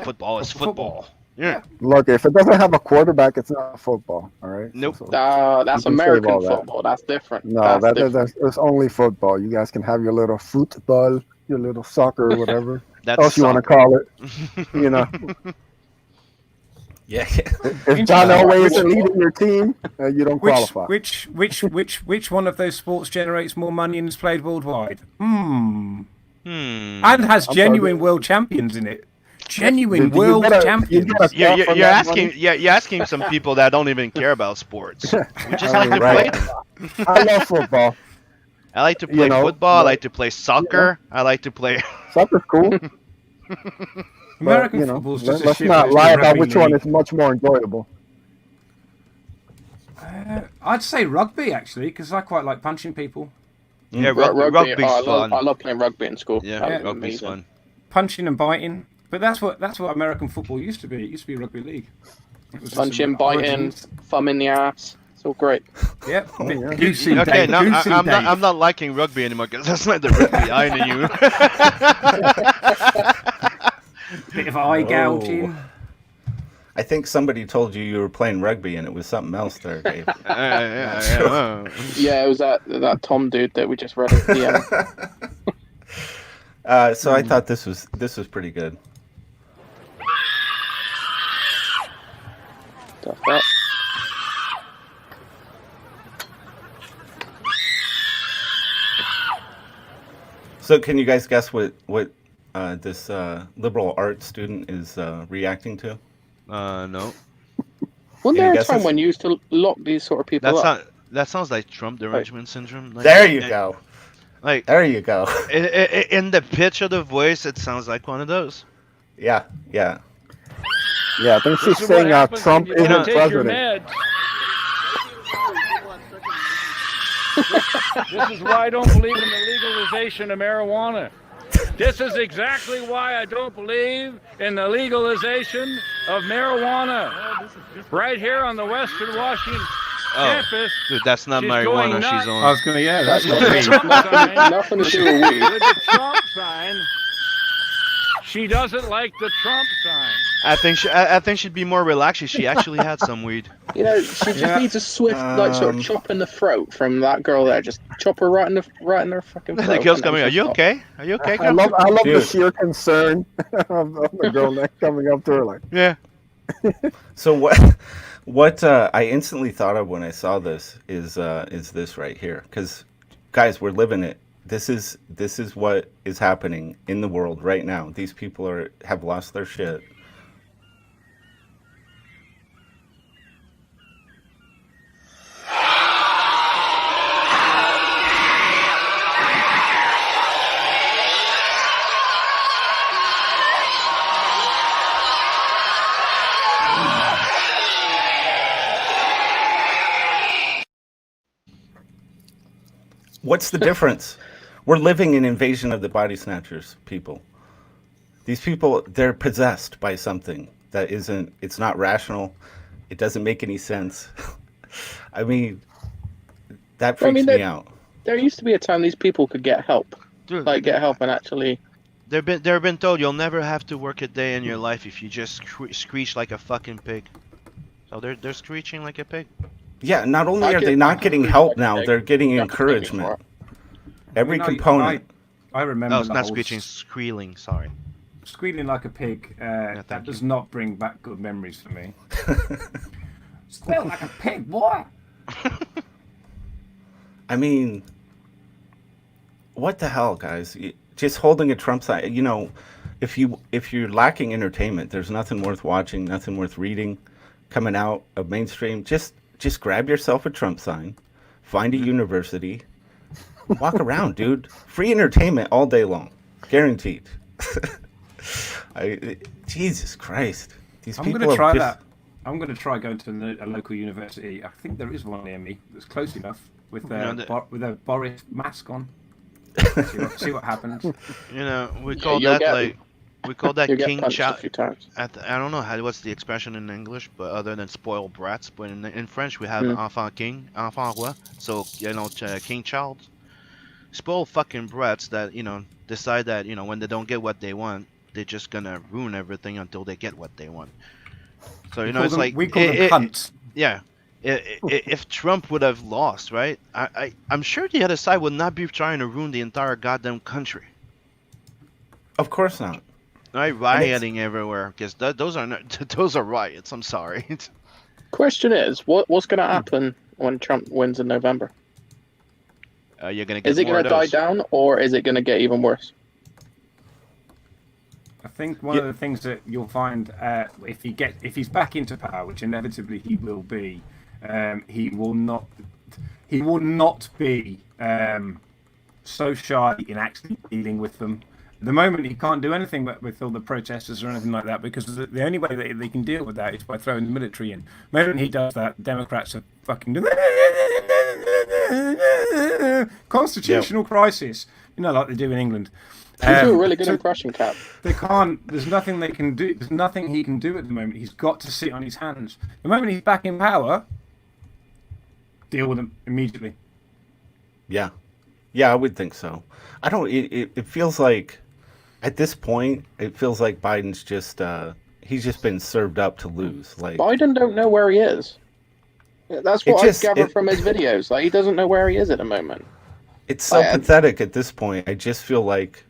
football is Proper football. football. Yeah. Look, if it doesn't have a quarterback, it's not football. All right. Nope. That's You can save American all that. football. That's different. No, That's different. that's only football. You guys can have your little football, your little soccer, or whatever That's else you want to soccer. call it. You know, Yeah. if John Elway isn't leading your team, you don't qualify. Which one of those sports generates more money and is played worldwide? Hmm. And has genuine world champions in it. Genuine You world gotta- you champions. gotta- You're, Stop you're, on you're that asking, money. you're asking some people that don't even care about sports. We just like to Right. play. I love football. I like to play You know, football. I but- like to play soccer. I like to play. Soccer's cool. American but, football's just a let's shit not version lie of about rugby which one league. is much more enjoyable. I'd say rugby actually, because I quite like punching people. Yeah, Rugby. rugby's fun. I love playing rugby in school. Yeah, That was rugby's amazing. fun. Punching and biting. But that's what American football used to be. It used to be rugby league. It was just Punching, some biting, origins. thumb in the ass. It's all great. Yep. yeah. Goosey Okay, Dave. now Goosey I'm Dave. not liking rugby anymore because that's not the rugby I knew. Bit of eye gouging. I think somebody told you you were playing rugby and it was something else there, Dave. Yeah. Yeah, it was that Tom dude that we just read at the end. So I thought this was pretty good. Stuff that. So can you guys guess what this liberal arts student is reacting to? No. Wasn't Any there a guesses? time when you used to lock these sort of people That's up? not. That sounds like Trump derangement syndrome. Like, There you go. Like There you go. in the pitch of the voice, it sounds like one of those. Yeah. Yeah, I think she's This is what saying happens when Trump you isn't don't take your president. meds. This is why I don't believe in the legalization of marijuana. This is exactly why I don't believe in the legalization of marijuana. Right here on the Western Washington campus. Dude, that's not She's marijuana. going She's nuts. I on. was gonna, yeah, that's With not the me. Trump sign, Nothing to do with weed. with the Trump sign. She doesn't like the Trump sign. I think she'd be more relaxed if she actually had some weed. You know, she just Yeah. needs a swift, like, sort of chop in the throat from that girl there. Just chop her right in her fucking throat. The girl's and then coming. Are she'll you stop. okay? Are you okay? I girl? love the Dude. sheer concern of the girl next coming up to her like, Yeah. So what I instantly thought of when I saw this is this right here, because guys, we're living it. This is what is happening in the world right now. These people have lost their shit. What's the difference? We're living in Invasion of the Body Snatchers, people. These people, they're possessed by something that isn't, it's not rational. It doesn't make any sense. I mean, that Well, I freaks mean, me out. There used to be a time these people could get help. Dude, Like, get help and actually... they've been told you'll never have to work a day in your life if you just screech like a fucking pig. So they're screeching like a pig. Yeah, not only I are can- they I not can getting agree help with now, that. they're getting Yeah, encouragement. Every I mean, component. I remember No, it's the not whole screeching, squealing. Sorry. squealing like a pig. thank That you. does not bring back good memories for me. Squeal like a pig, boy. I mean, what the hell, guys? Just holding a Trump sign. You know, if you're lacking entertainment, there's nothing worth watching, nothing worth reading, coming out of mainstream. Just grab yourself a Trump sign, find a university, walk around, dude. Free entertainment all day long, guaranteed. Jesus Christ, these I'm people gonna have try just- that. I'm gonna try going to a local university. I think there is one near me that's close enough with with a Boris mask on. See what happens. You know, we call you'll that get- like we call that You get king punched a child. few times. I don't know what's the expression in English, but other than spoiled brats, but in French we have Mm. enfant king, enfant roi. So king child, spoiled fucking brats that decide that when they don't get what they want, they're just gonna ruin everything until they get what they want. So it's like we call them cunts. yeah. If Trump would have lost, right? I'm sure the other side would not be trying to ruin the entire goddamn country. Of course not. Right, rioting everywhere because those are not, those are riots. I'm sorry. Question is, what's going to happen when Trump wins in November? You're gonna get Is it more going to of die those. down, or is it going to get even worse? I think one of the things that you'll find if he's back into power, which inevitably he will be, he will not be so shy in actually dealing with them. At the moment, he can't do anything with all the protesters or anything like that, because the only way that they can deal with that is by throwing the military in. The moment he does that, Democrats are fucking constitutional crisis, like they do in England. You do a really good impression, Cap. They can't. There's nothing they can do. There's nothing he can do at the moment. He's got to sit on his hands. The moment he's back in power, deal with them immediately. Yeah, I would think so. I don't. It feels like, at this point, it feels like Biden's just he's just been served up to lose. Like, Biden don't know where he is. That's what I gather from his videos. Like, he doesn't know where he is at the moment. It's so pathetic at this point. I just feel like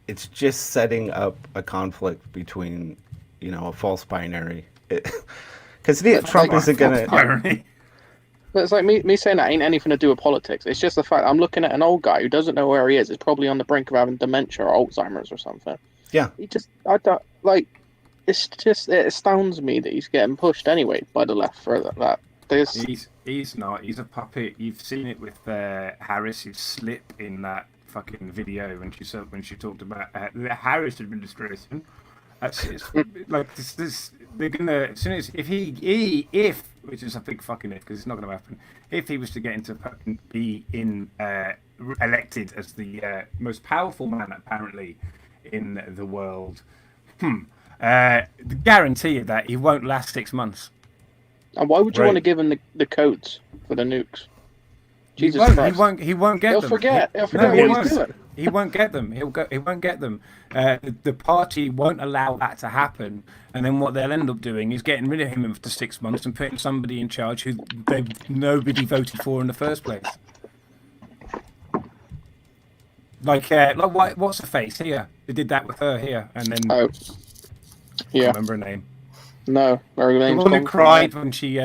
it's just setting up a conflict between, a false binary. Because Trump isn't going to... But it's like me saying that ain't anything to do with politics. It's just the fact I'm looking at an old guy who doesn't know where he is. He's probably on the brink of having dementia or Alzheimer's or something. Yeah. I don't, like, it astounds me that he's getting pushed anyway by the left for that. He's not. He's a puppet. You've seen it with Harris's slip in that fucking video when she talked about the Harris administration. Like this. They're gonna, as soon as if which is a big fucking if, because it's not gonna happen. If he was to get into be elected as the most powerful man apparently in the world, the guarantee of that he won't last 6 months. And why would you want to give him the codes for the nukes? Jesus Christ. He won't get them. He'll forget what he's doing. He won't get them. He won't get them. The party won't allow that to happen. And then what they'll end up doing is getting rid of him after 6 months and putting somebody in charge who nobody voted for in the first place. Like what's her face here? They did that with her here, and then yeah, I can't remember her name. No, her name's the one who cried when she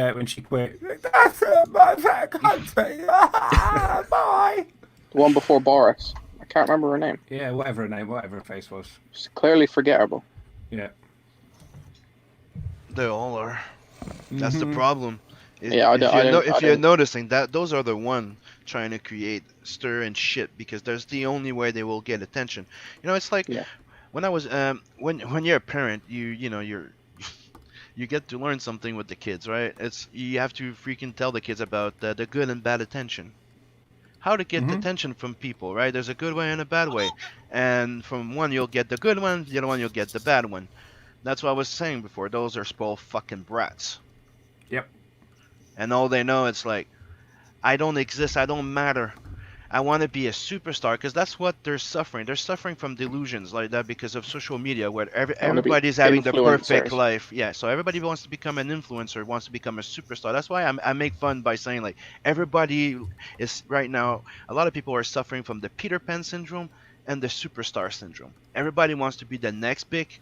quit. That's my country. Bye. The one before Boris. I can't remember her name. Yeah, whatever her face was. It's clearly forgettable. Yeah. They all are. That's the problem. If you're noticing that, those are the one trying to create stir and shit, because there's the only way they will get attention. It's like when I was when you're a parent, you get to learn something with the kids, right? You have to freaking tell the kids about the good and bad attention. How to get attention from people, right? There's a good way and a bad way. And from one you'll get the good one, the other one you'll get the bad one. That's what I was saying before. Those are spoiled fucking brats. Yep. And all they know, it's like, I don't exist, I don't matter. I want to be a superstar, because that's what they're suffering. They're suffering from delusions like that because of social media, where everybody's having the perfect life. Yeah, so everybody wants to become an influencer, wants to become a superstar. That's why I make fun by saying, like, everybody is right now, a lot of people are suffering from the Peter Pan syndrome and the superstar syndrome. Everybody wants to be the next big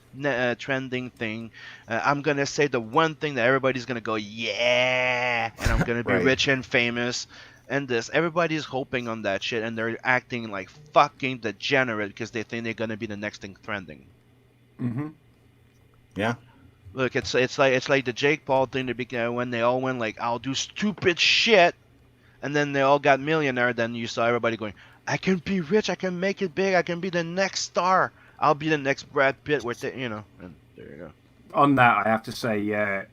trending thing. I'm going to say the one thing that everybody's going to go, yeah, and I'm going to be rich and famous. And everybody's hoping on that shit, and they're acting like fucking degenerate because they think they're gonna be the next thing trending. Yeah. Look, it's like the Jake Paul thing when they all went like, I'll do stupid shit, and then they all got millionaire. Then you saw everybody going, I can be rich, I can make it big, I can be the next star, I'll be the next Brad Pitt with it, and there you go. On that, I have to say,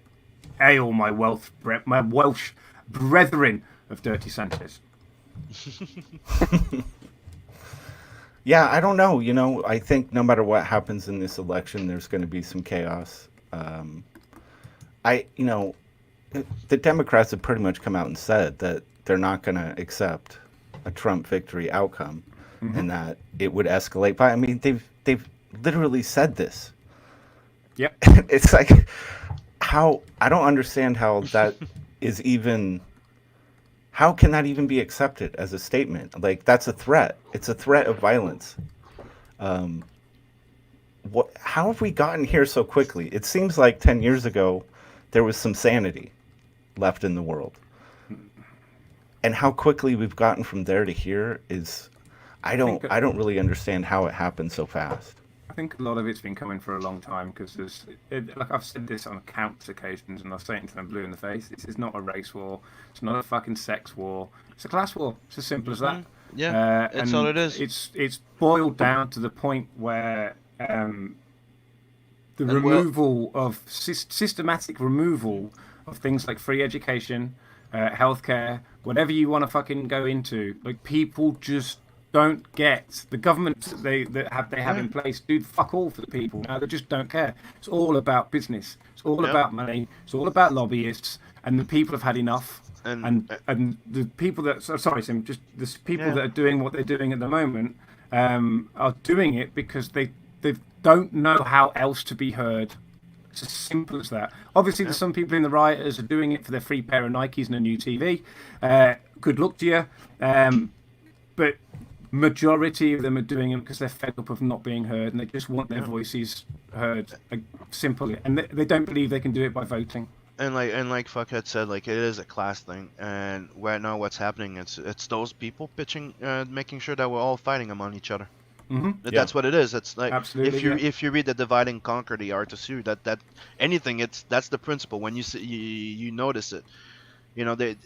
all my Welsh brethren of Dirty Sanchez. Yeah, I don't know. I think no matter what happens in this election, there's going to be some chaos. The Democrats have pretty much come out and said that they're not going to accept a Trump victory outcome, and that it would escalate. But I mean, they've literally said this. Yep. It's like, how I don't understand how that is even. How can that even be accepted as a statement? Like, that's a threat. It's a threat of violence. How have we gotten here so quickly? It seems like 10 years ago, there was some sanity left in the world. And how quickly we've gotten from there to here is, I don't really understand how it happened so fast. I think a lot of it's been coming for a long time because like I've said this on countless occasions, and I've said it until I'm blue in the face. This is not a race war. It's not a fucking sex war. It's a class war. It's as simple as that. Yeah, that's and all it is. It's boiled down to the point where the removal of systematic removal of things like free education, healthcare, whatever you want to fucking go into, like people just don't get the governments that they have in place do fuck all for the people now. They just don't care. It's all about business. It's all about money. It's all about lobbyists, and the people have had enough. And the people that sorry Sim, just the people that are doing what they're doing at the moment are doing it because they don't know how else to be heard. It's as simple as that. Obviously, there's some people in the rioters are doing it for their free pair of Nikes and a new TV. Good luck to you. But majority of them are doing it because they're fed up of not being heard, and they just want their voices heard. Like, simply, and they don't believe they can do it by voting. And like Fuckhead said, like it is a class thing, and right now what's happening? It's those people pitching, making sure that we're all fighting among each other. Mm-hmm. That's what it is. It's like Absolutely, if you read the Divide and Conquer, the Art of Series, that anything, that's the principle. When you see, you notice it, you know they're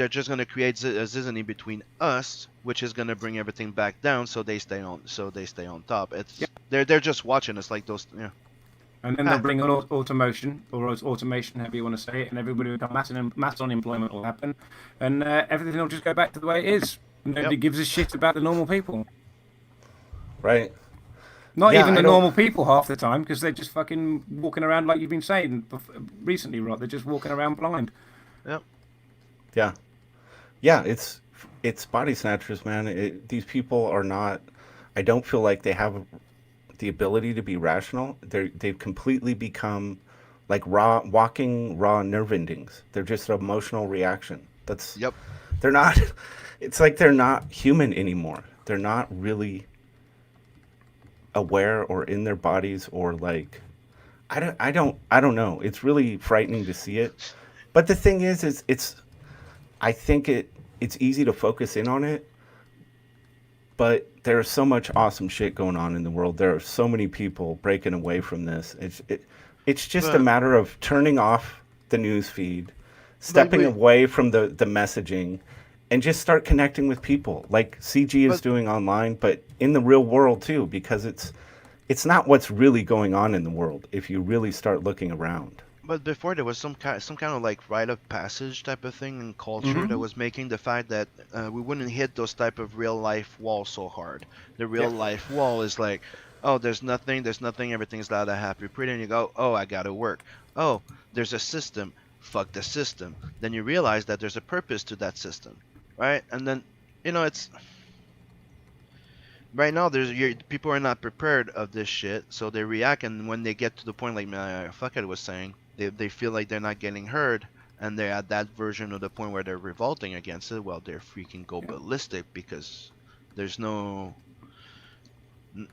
just gonna create a zizany between us, which is gonna bring everything back down, so they stay on top. It's they're just watching us like those. Yeah. And then they'll bring on automation, or automation, however you want to say it, and everybody will become mass unemployment will happen, and everything will just go back to the way it is. Nobody gives a shit about the normal people. Right. Not even the normal people half the time, because they're just fucking walking around like you've been saying recently, Rod. They're just walking around blind. Yep. Yeah. Yeah, it's body snatchers, man. These people are not... I don't feel like they have the ability to be rational. They've completely become like walking raw nerve endings. They're just an emotional reaction. They're not... It's like they're not human anymore. They're not really aware or in their bodies, or like... I don't know. It's really frightening to see it. But the thing is it's I think it's easy to focus in on it, but there's so much awesome shit going on in the world. There are so many people breaking away from this. It's just a matter of turning off the news feed, stepping away from the messaging, and just start connecting with people like CG is doing online, but in the real world too, because it's not what's really going on in the world if you really start looking around. But before there was some kind of like rite of passage type of thing in culture that was making the fact that we wouldn't hit those type of real life walls so hard. The real life wall is like, oh, there's nothing, everything's loud, happy, pretty, and you go, oh, I gotta work. Oh, there's a system, fuck the system. Then you realize that there's a purpose to that system, right? And then, it's right now people are not prepared of this shit, so they react, and when they get to the point like Fuckhead was saying, they feel like they're not getting heard, and they're at that version of the point where they're revolting against it. Well, they're freaking go ballistic because there's no,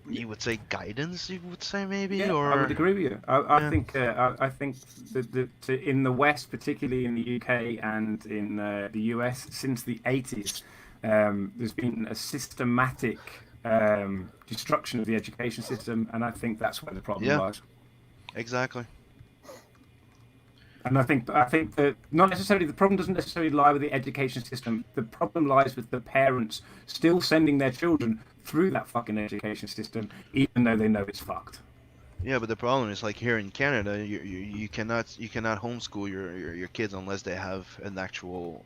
you would say, guidance. You would say maybe, or I would agree with you. I think that in the West, particularly in the UK and in the US, since the 80s, there's been a systematic destruction of the education system, and I think that's where the problem lies. Exactly. And I think that not necessarily the problem doesn't necessarily lie with the education system. The problem lies with the parents still sending their children through that fucking education system, even though they know it's fucked. Yeah, but the problem is like here in Canada, you cannot homeschool your kids unless they have an actual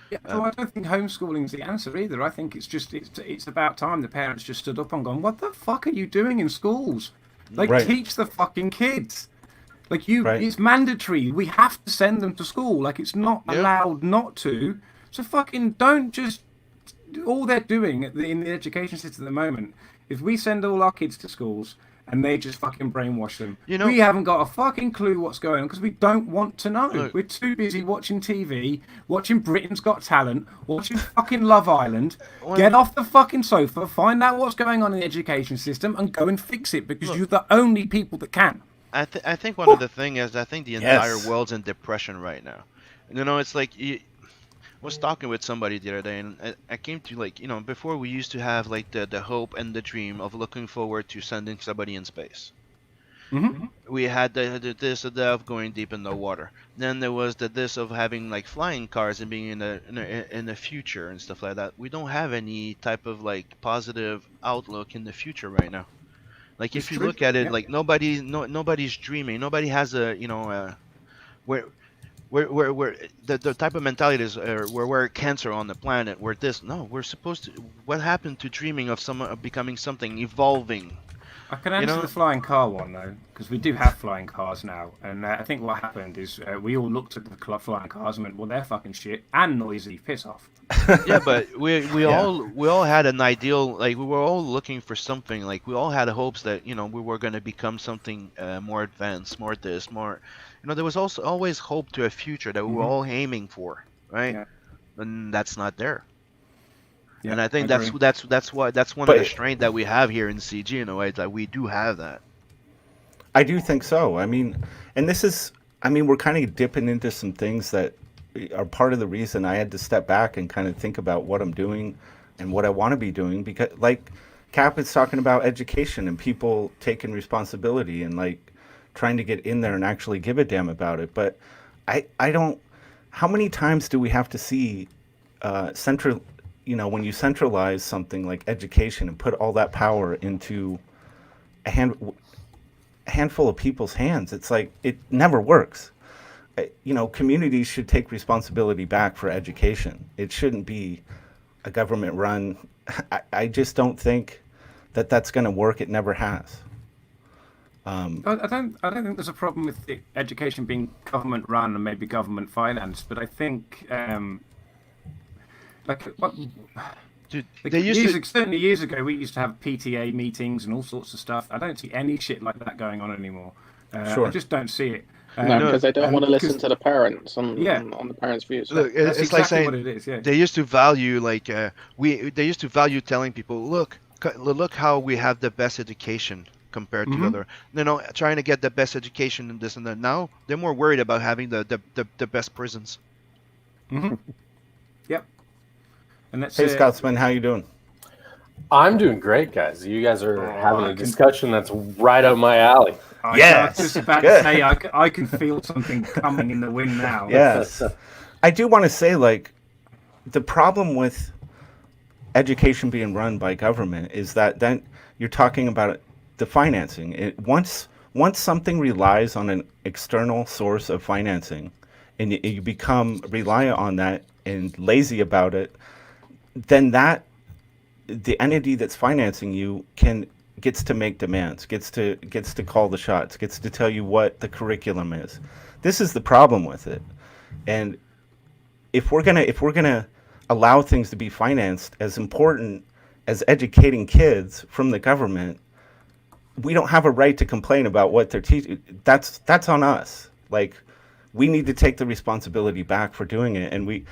Yeah, so I don't think homeschooling is the answer either. I think it's about time the parents just stood up and gone, what the fuck are you doing in schools? Like, teach the fucking kids. Like, it's mandatory. We have to send them to school. Like, it's not allowed not to. So fucking don't just... All they're doing in the education system at the moment is we send all our kids to schools and they just fucking brainwash them. We haven't got a fucking clue what's going on because we don't want to know. Look, we're too busy watching TV, watching Britain's Got Talent, watching fucking Love Island. Get off the fucking sofa, find out what's going on in the education system, and go and fix it because you're the only people that can. I think one of the thing is, I think the entire world's in depression right now. It's like was talking with somebody the other day, and I came to, like, before we used to have like the hope and the dream of looking forward to sending somebody in space. Mm-hmm. We had the this of going deep in the water. Then there was the this of having like flying cars and being in the future and stuff like that. We don't have any type of like positive outlook in the future right now. Like It's if you true, look at it, yeah. like nobody's dreaming. Nobody has a where the type of mentality is where we're cancer on the planet. We're this. No, we're supposed to. What happened to dreaming of becoming something, evolving? I can answer the flying car one though, because we do have flying cars now, and I think what happened is we all looked at the flying cars and went, "Well, they're fucking shit and noisy. Piss off." Yeah, but we all had an ideal, like we were all looking for something, like we all had hopes that we were going to become something more advanced, more this, more, there was also always hope to a future that we were all aiming for, right? Yeah. And that's not there. Yeah, And I think I agree. that's one of the strengths that we have here in CG in a way, that we do have that. I do think so. I mean, and this is, I mean, we're kind of dipping into some things that are part of the reason I had to step back and kind of think about what I'm doing and what I want to be doing, because like Cap is talking about education and people taking responsibility and like trying to get in there and actually give a damn about it. But I don't, how many times do we have to see central, when you centralize something like education and put all that power into a handful of people's hands, it's like it never works. Communities should take responsibility back for education. It shouldn't be a government run. I just don't think that that's going to work. It never has. I don't think there's a problem with education being government run and maybe government financed, but I think Dude, certainly years ago we used to have PTA meetings and all sorts of stuff. I don't see any shit like that going on anymore. Sure. I just don't see it. No, because they don't want to listen to the parents on Yeah. on the parents' views. Look, That's it's like exactly saying what it is. Yeah. they used to value like they used to value telling people, look how we have the best education compared to other, trying to get the best education and this and that. Now they're more worried about having the best prisons. Mm-hmm. Yep. And that's Hey, Scotsman, how you doing? I'm doing great, guys. You guys are having a discussion that's right up my alley. Yes. I was just about to say, I can feel something coming in the wind now. Yes. I do want to say, like, the problem with education being run by government is that then you're talking about the financing. Once something relies on an external source of financing and you become reliant on that and lazy about it, then the entity that's financing you gets to make demands, gets to call the shots, gets to tell you what the curriculum is. This is the problem with it. And if we're gonna allow things to be financed as important as educating kids from the government, we don't have a right to complain about what they're teaching. That's on us. Like, we need to take the responsibility back for doing it, and we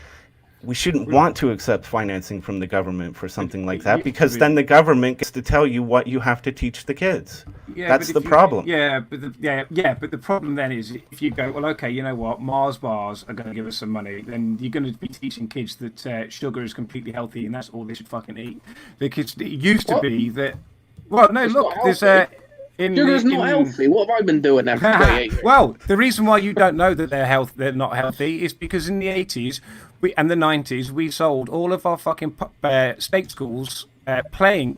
shouldn't want to accept financing from the government for something like that, because then the government gets to tell you what you have to teach the kids. Yeah, that's the problem. But the problem then is if you go, well, okay, you know what, Mars bars are going to give us some money, then you're going to be teaching kids that sugar is completely healthy and that's all they should fucking eat. Because it used to be that. Well, no, It's look, not there's healthy. Sugar's not healthy. What have I been doing then for 28 years? Well, the reason why you don't know that they're not healthy is because in the 80s and the 90s we sold all of our fucking state schools playing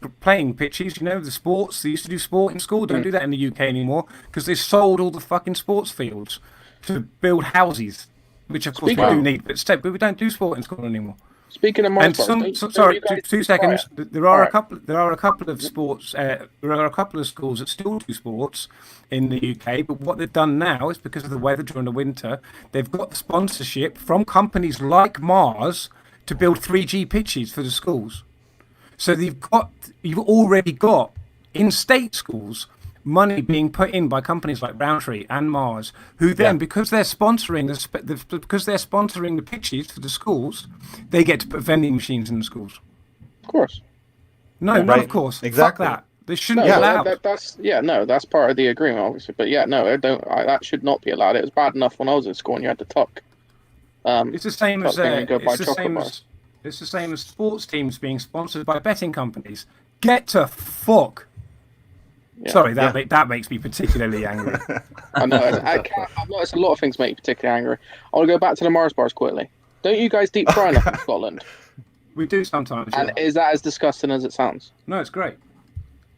pitches. The sports. They used to do sport in school. Don't do that in the UK anymore because they sold all the fucking sports fields to build houses, which of course we do need. But we don't do sport in school anymore. Speaking of And Mars bars, sorry, you guys- 2 seconds. Right. There are Right. a couple of sports. There are a couple of schools that still do sports in the UK. But what they've done now is because of the weather during the winter, they've got sponsorship from companies like Mars to build 3G pitches for the schools. So you've already got in state schools money being put in by companies like Roundtree and Mars, who then, because they're sponsoring the pitches for the schools, they get to put vending machines in the schools. Of course. No, not of course. Exactly. Fuck that. They shouldn't No, be allowed. that's part of the agreement, obviously. But yeah, no, that should not be allowed. It was bad enough when I was at school and you had to talk. It's the same as stop being go buy it's the chocolate same bars. as it's the same as sports teams being sponsored by betting companies. Get to fuck. Yeah. Sorry, that makes me particularly angry. I know. I've noticed a lot of things make me particularly angry. I want to go back to the Mars bars quickly. Don't you guys deep fry enough in Scotland? We do sometimes. And Yeah. is that as disgusting as it sounds? No, it's great.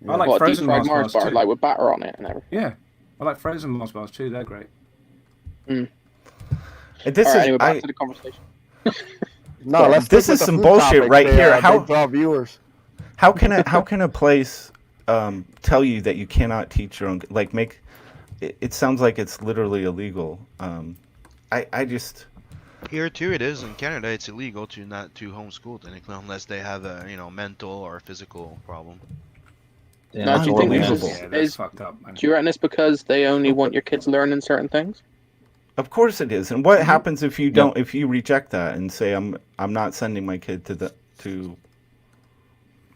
Yeah. I like What, deep frozen fried Mars bars too. like with batter on it and everything? Yeah, I like frozen Mars bars too. They're great. This All is right, anyway, back to the conversation. No, let's This stick is with the some food bullshit topics. right They, here. they How draw viewers. how can a place tell you that you cannot teach your own, like, make it sounds like it's literally illegal. I just Here too, it is in Canada. It's illegal to not to homeschool technically unless they have a mental or physical problem. Yeah, No, do you think this Unbelievable. Yeah, that's is fucked up, man. do you reckon it's because they only want your kids learning certain things? Of course it is. And what happens if you don't if you reject that and say I'm not sending my kid to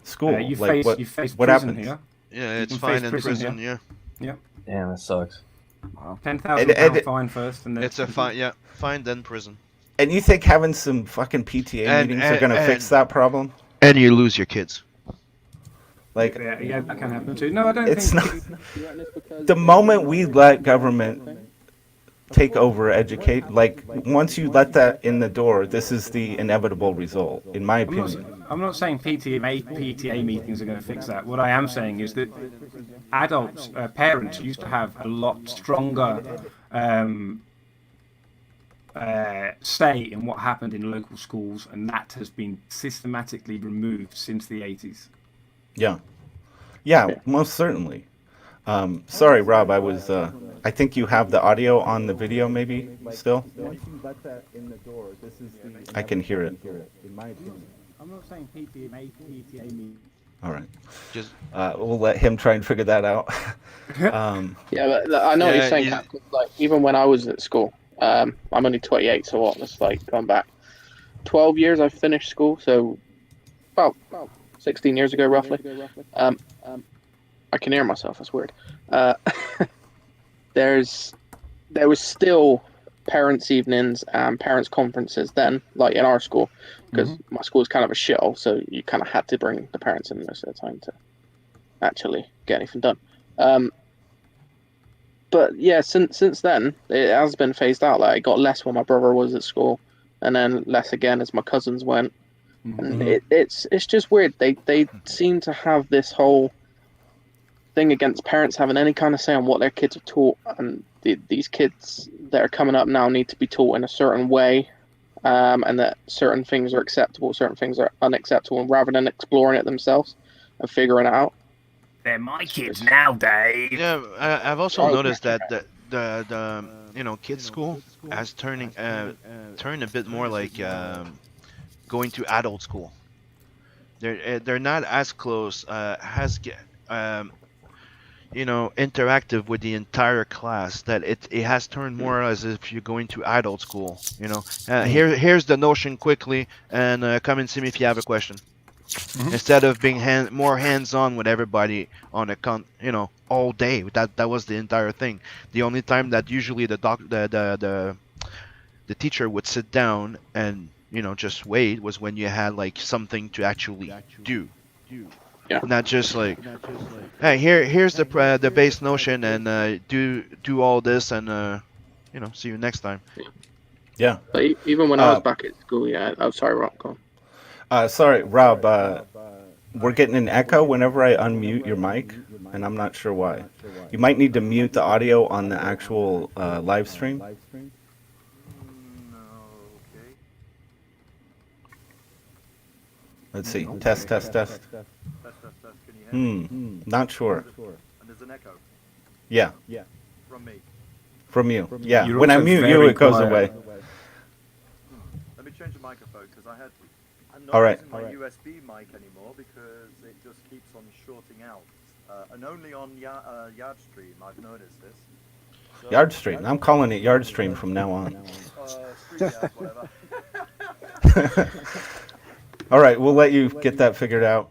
school? You like face you face what prison happens? here. Yeah, You it's can fine face in prison prison. here. Yeah, Damn, that sucks. £10,000 fine first, and then it's a fine. Yeah, fine then prison. And you think having some fucking PTA meetings are going to fix that problem? And you lose your kids. Like yeah, that can happen too. No, I don't it's think. not the moment we let government take over educate, like once you let that in the door, this is the inevitable result, in my opinion. I'm not saying PTA meetings are going to fix that. What I am saying is that adults, parents, used to have a lot stronger say in what happened in local schools, and that has been systematically removed since the 80s. Yeah, most certainly. Sorry, Rob, I was. I think you have the audio on the video, maybe still. I can hear it. I'm not saying PTA meetings. All right. Just We'll let him try and figure that out. Yeah, but I know what Yeah, you're saying. you- Kat, 'cause, like even when I was at school, I'm only 28, so what? It's like going back 12 years. I finished school, so about 16 years ago, roughly. I can hear myself. That's weird. There was still parents' evenings and parents' conferences then, like in our school, because my school was kind of a shithole, so you kind of had to bring the parents in most of the time to actually get anything done. But yeah, since then it has been phased out. Like it got less when my brother was at school, and then less again as my cousins went. And it's just weird. They seem to have this whole thing against parents having any kind of say on what their kids are taught, and these kids that are coming up now need to be taught in a certain way, and that certain things are acceptable, certain things are unacceptable, and rather than exploring it themselves and figuring it out. They're my kids now, Dave. Yeah, I've also noticed that the kids school has turned a bit more like going to adult school. They're not as close interactive with the entire class, that it has turned more as if you're going to adult school. Here's the notion quickly, and come and see me if you have a question. Instead of being more hands-on with everybody on all day. That was the entire thing. The only time that usually the teacher would sit down and just wait was when you had like something to actually do. Yeah. Not just like, hey, here's the base notion, and do all this, and see you next time. Yeah. But even when I was back at school, yeah. I'm sorry, Rob. Go on. Sorry, Rob. We're getting an echo whenever I unmute your mic, and I'm not sure why. You might need to mute the audio on the actual live stream. Let's see. Test. Not sure. And there's an echo Yeah. from me. From you. Yeah. You're When I also mute you, very it goes quiet. away. Let me change the microphone because I'm not All right. using my USB mic anymore because it just keeps on shorting out. And only on Yard Stream I've noticed this. So Yard stream. I'm calling it Yard stream from now on. Stream Yard, whatever. All right, we'll let you get that figured out.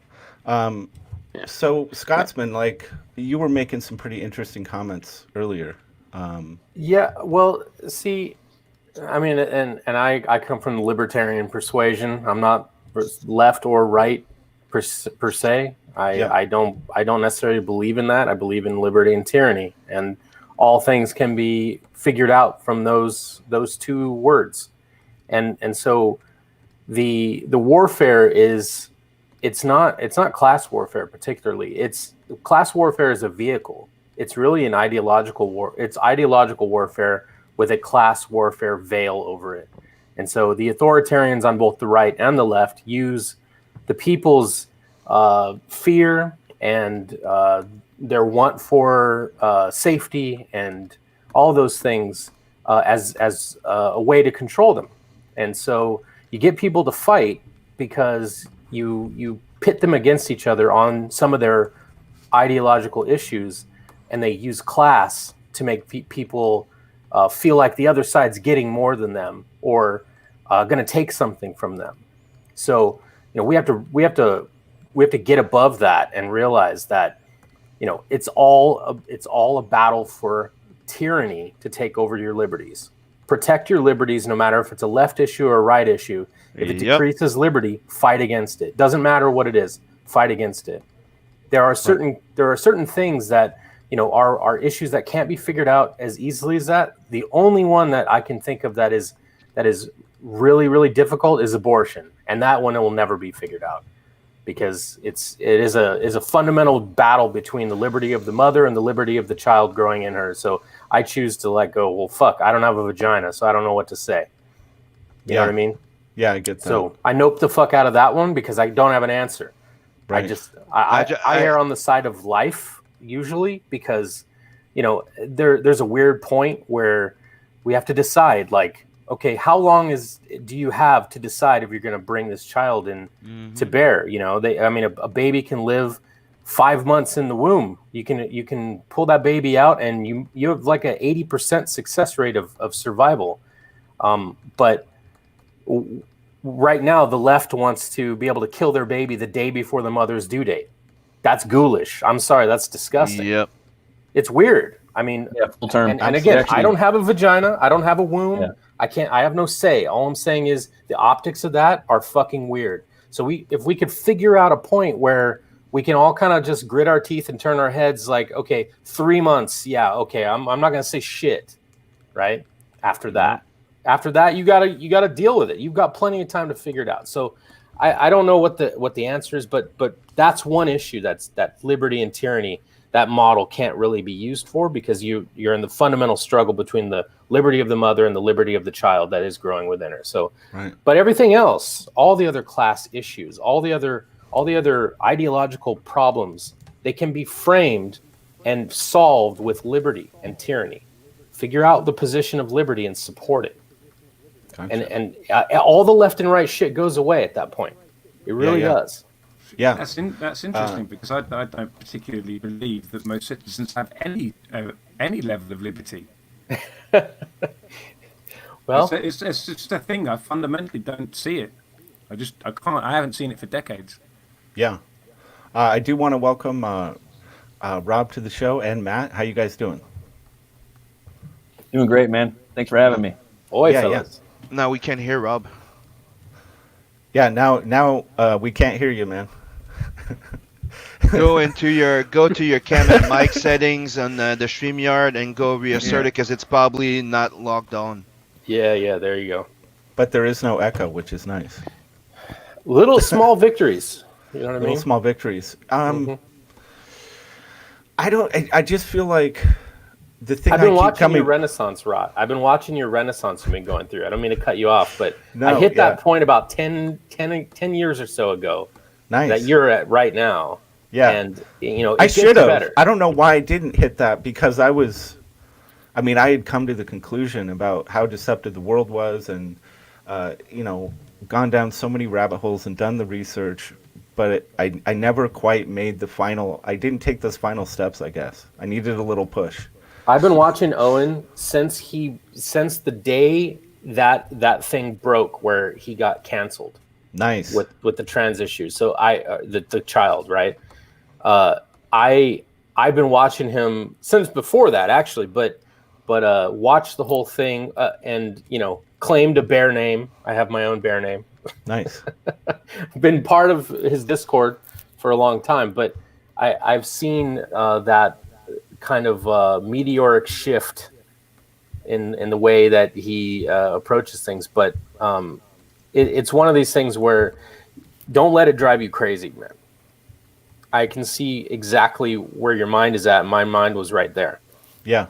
So, Scotsman, like, you were making some pretty interesting comments earlier. Yeah, well, see, I mean, and I come from the libertarian persuasion. I'm not left or right per se. I don't necessarily believe in that. I believe in liberty and tyranny, and all things can be figured out from those two words. And so the warfare is, it's not class warfare particularly. It's class warfare is a vehicle. It's really an ideological war. It's ideological warfare with a class warfare veil over it. And so the authoritarians on both the right and the left use the people's fear and their want for safety and all those things as a way to control them. And so you get people to fight because you pit them against each other on some of their ideological issues, and they use class to make people feel like the other side's getting more than them or going to take something from them. So, we have to get above that and realize that, it's all a battle for tyranny to take over your liberties. Protect your liberties, no matter if it's a left issue or a right issue. If it decreases liberty, fight against it. Doesn't matter what it is, fight against it. There are certain things that are issues that can't be figured out as easily as that. The only one that I can think of that is really, really difficult is abortion, and that one will never be figured out because it is a fundamental battle between the liberty of the mother and the liberty of the child growing in her. So I choose to let go. Well, fuck, I don't have a vagina, so I don't know what to say. You know what I mean? Yeah, I get that. So I nope the fuck out of that one because I don't have an answer. Right. I err on the side of life usually because, there's a weird point where we have to decide, like, okay, how long do you have to decide if you're going to bring this child in to bear? A baby can live 5 months in the womb. You can pull that baby out and you have like an 80% success rate of survival. But right now, the left wants to be able to kill their baby the day before the mother's due date. That's ghoulish. I'm sorry, that's disgusting. Yep. It's weird. I mean, full term. And again, I don't have a vagina. I don't have a womb. Yeah. I have no say. All I'm saying is the optics of that are fucking weird. So if we could figure out a point where we can all kind of just grit our teeth and turn our heads like, okay, 3 months. Yeah. Okay. I'm not going to say shit. Right. After that, you gotta deal with it. You've got plenty of time to figure it out. So I don't know what the answer is, but that's one issue that liberty and tyranny, that model can't really be used for because you're in the fundamental struggle between the liberty of the mother and the liberty of the child that is growing within her. So, right. But everything else, all the other class issues, all the other ideological problems, they can be framed and solved with liberty and tyranny. Figure out the position of liberty and support it. Gotcha. And all the left and right shit goes away at that point. It really does. Yeah, that's interesting because I don't particularly believe that most citizens have any level of liberty. Well, it's just a thing. I fundamentally don't see it. I can't. I haven't seen it for decades. Yeah, I do want to welcome Rob to the show and Matt. How you guys doing? Doing great, man. Thanks for having me. Fellas. Now we can't hear Rob. Yeah, now we can't hear you, man. Go to your cam and mic settings on the StreamYard and go reassert it because it's probably not logged on. Yeah, there you go. But there is no echo, which is nice. Little small victories. You know what I mean? Little small victories. I just feel like the thing I've been watching your Renaissance, Rod. I've been watching your Renaissance you've been going through. I don't mean to cut you off, but I hit that point about 10 years or so ago. Nice. That you're at right now. Yeah. And, I should have. I don't know why I didn't hit that because I had come to the conclusion about how deceptive the world was and, gone down so many rabbit holes and done the research, but I never quite made I didn't take those final steps, I guess. I needed a little push. I've been watching Owen since the day that thing broke where he got canceled. Nice. With the trans issue. So the child, right? I've been watching him since before that actually, but but watched the whole thing and claimed a bear name. I have my own bear name. Nice. Been part of his Discord for a long time, but I've seen that kind of meteoric shift in the way that he approaches things. But it's one of these things where don't let it drive you crazy, man. I can see exactly where your mind is at. My mind was right there. Yeah.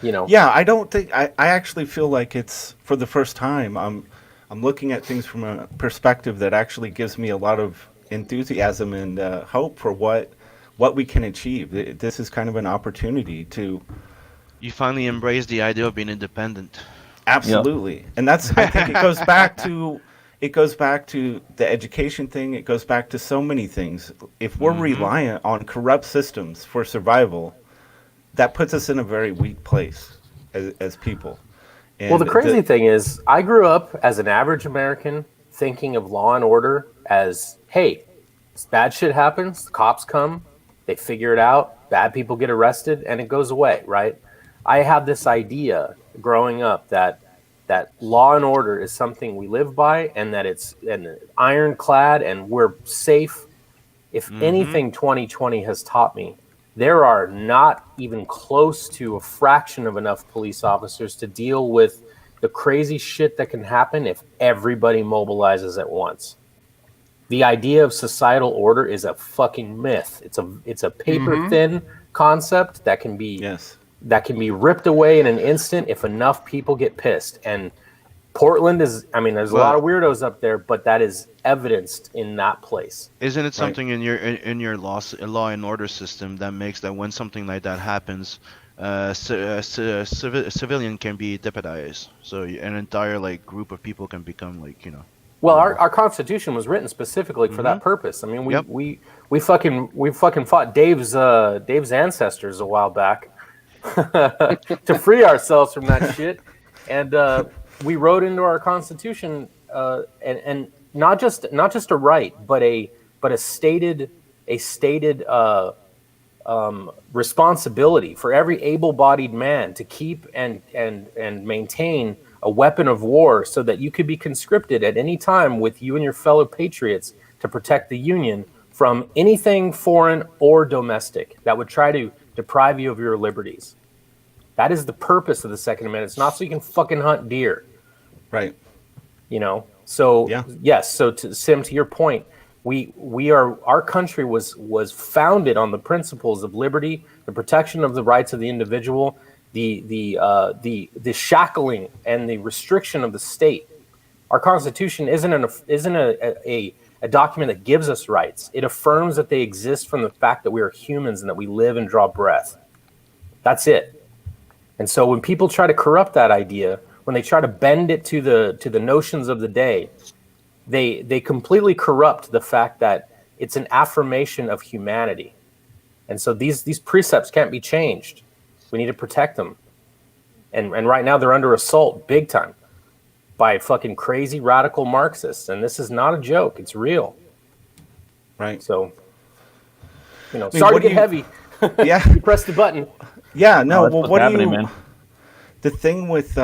Yeah, I don't think I actually feel like it's for the first time I'm looking at things from a perspective that actually gives me a lot of enthusiasm and hope for what we can achieve. This is kind of an opportunity to. You finally embrace the idea of being independent. Absolutely, and that's I think it goes back to the education thing. It goes back to so many things. If we're reliant on corrupt systems for survival, that puts us in a very weak place as people. And well, the crazy thing is, I grew up as an average American thinking of law and order as, hey, bad shit happens, the cops come, they figure it out, bad people get arrested, and it goes away, right? I had this idea growing up that law and order is something we live by and that it's ironclad and we're safe. If anything 2020 has taught me, there are not even close to a fraction of enough police officers to deal with the crazy shit that can happen if everybody mobilizes at once. The idea of societal order is a fucking myth. It's a paper thin concept that can be ripped away in an instant if enough people get pissed. And Portland is, there's a lot of weirdos up there, but that is evidenced in that place. Isn't it something in your law and order system that makes that when something like that happens, civilian can be deputized, so an entire group of people can become Well, our Constitution was written specifically for that purpose. I mean, we fucking fought Dave's ancestors a while back to free ourselves from that shit, and we wrote into our Constitution and not just a right, but a stated responsibility for every able-bodied man to keep and maintain a weapon of war so that you could be conscripted at any time with you and your fellow patriots to protect the Union from anything foreign or domestic that would try to deprive you of your liberties. That is the purpose of the Second Amendment. It's not so you can fucking hunt deer. Right. So yes, so to your point, our country was founded on the principles of liberty, the protection of the rights of the individual, the shackling and the restriction of the state. Our Constitution isn't a document that gives us rights. It affirms that they exist from the fact that we are humans and that we live and draw breath. That's it. And so when people try to corrupt that idea, when they try to bend it to the notions of the day, they completely corrupt the fact that it's an affirmation of humanity. And so these precepts can't be changed. We need to protect them. And right now they're under assault big time by fucking crazy radical Marxists. And this is not a joke. It's real. Right. So, sorry to get heavy. Yeah. You pressed the button. Yeah, no, that's well, what's what happening, do you... man. The thing with,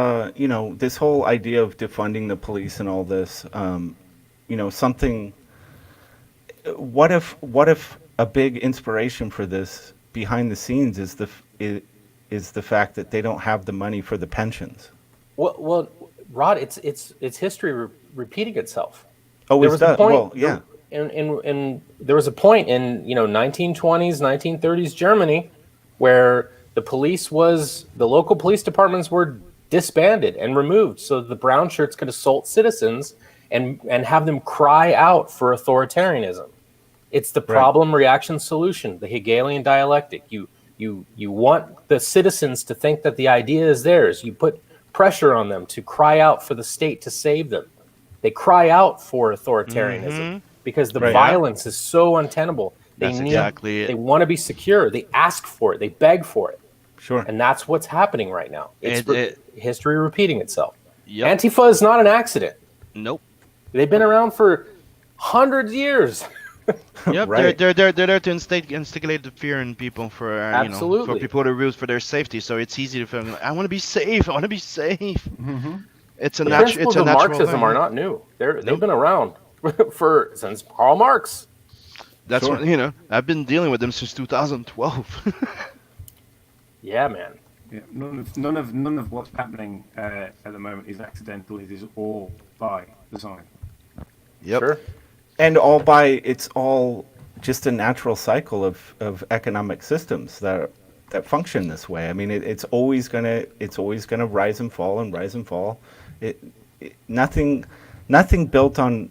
this whole idea of defunding the police and all this, something... What if a big inspiration for this behind the scenes is the fact that they don't have the money for the pensions? Well, Rod, it's history repeating itself. Oh, is that? Well, yeah. And there was a point in 1920s, 1930s Germany where the local police departments were disbanded and removed so the brown shirts could assault citizens and have them cry out for authoritarianism. It's the problem reaction solution, the Hegelian dialectic. You want the citizens to think that the idea is theirs. You put pressure on them to cry out for the state to save them. They cry out for authoritarianism because the violence is so untenable. They want to be secure. They ask for it. They beg for it. Sure. And that's what's happening right now. It's history repeating itself. Yep. Antifa is not an accident. Nope. They've been around for hundreds of years. Yep, Right. they're there to instigate the fear in people for you know, for Absolutely. people to root for their safety. So it's easy to feel I want to be safe. I want to be safe. It's a The natural. principles It's a of natural Marxism thing. are not new. They've been around since Karl Marx. That's Sure. what you know. I've been dealing with them since 2012. Yeah, man. Yeah, none of what's happening at the moment is accidental. It is all by design. Yep. Sure. And it's all just a natural cycle of economic systems that function this way. I mean, it's always gonna rise and fall and rise and fall. Nothing built on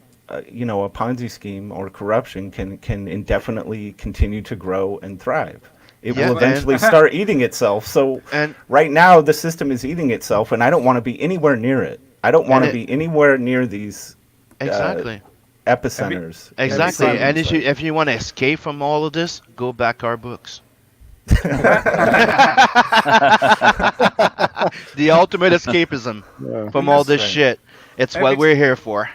you know, a Ponzi scheme or corruption can indefinitely continue to grow and thrive. It Yeah, will eventually start eating itself. So And right now the system is eating itself, and I don't want to be anywhere near it. I don't want to be anywhere near these exactly. epicenters. in Exactly. the And science. if you want to escape from all of this, go back our books. The ultimate escapism from all this Right. shit. It's Every what we're here for.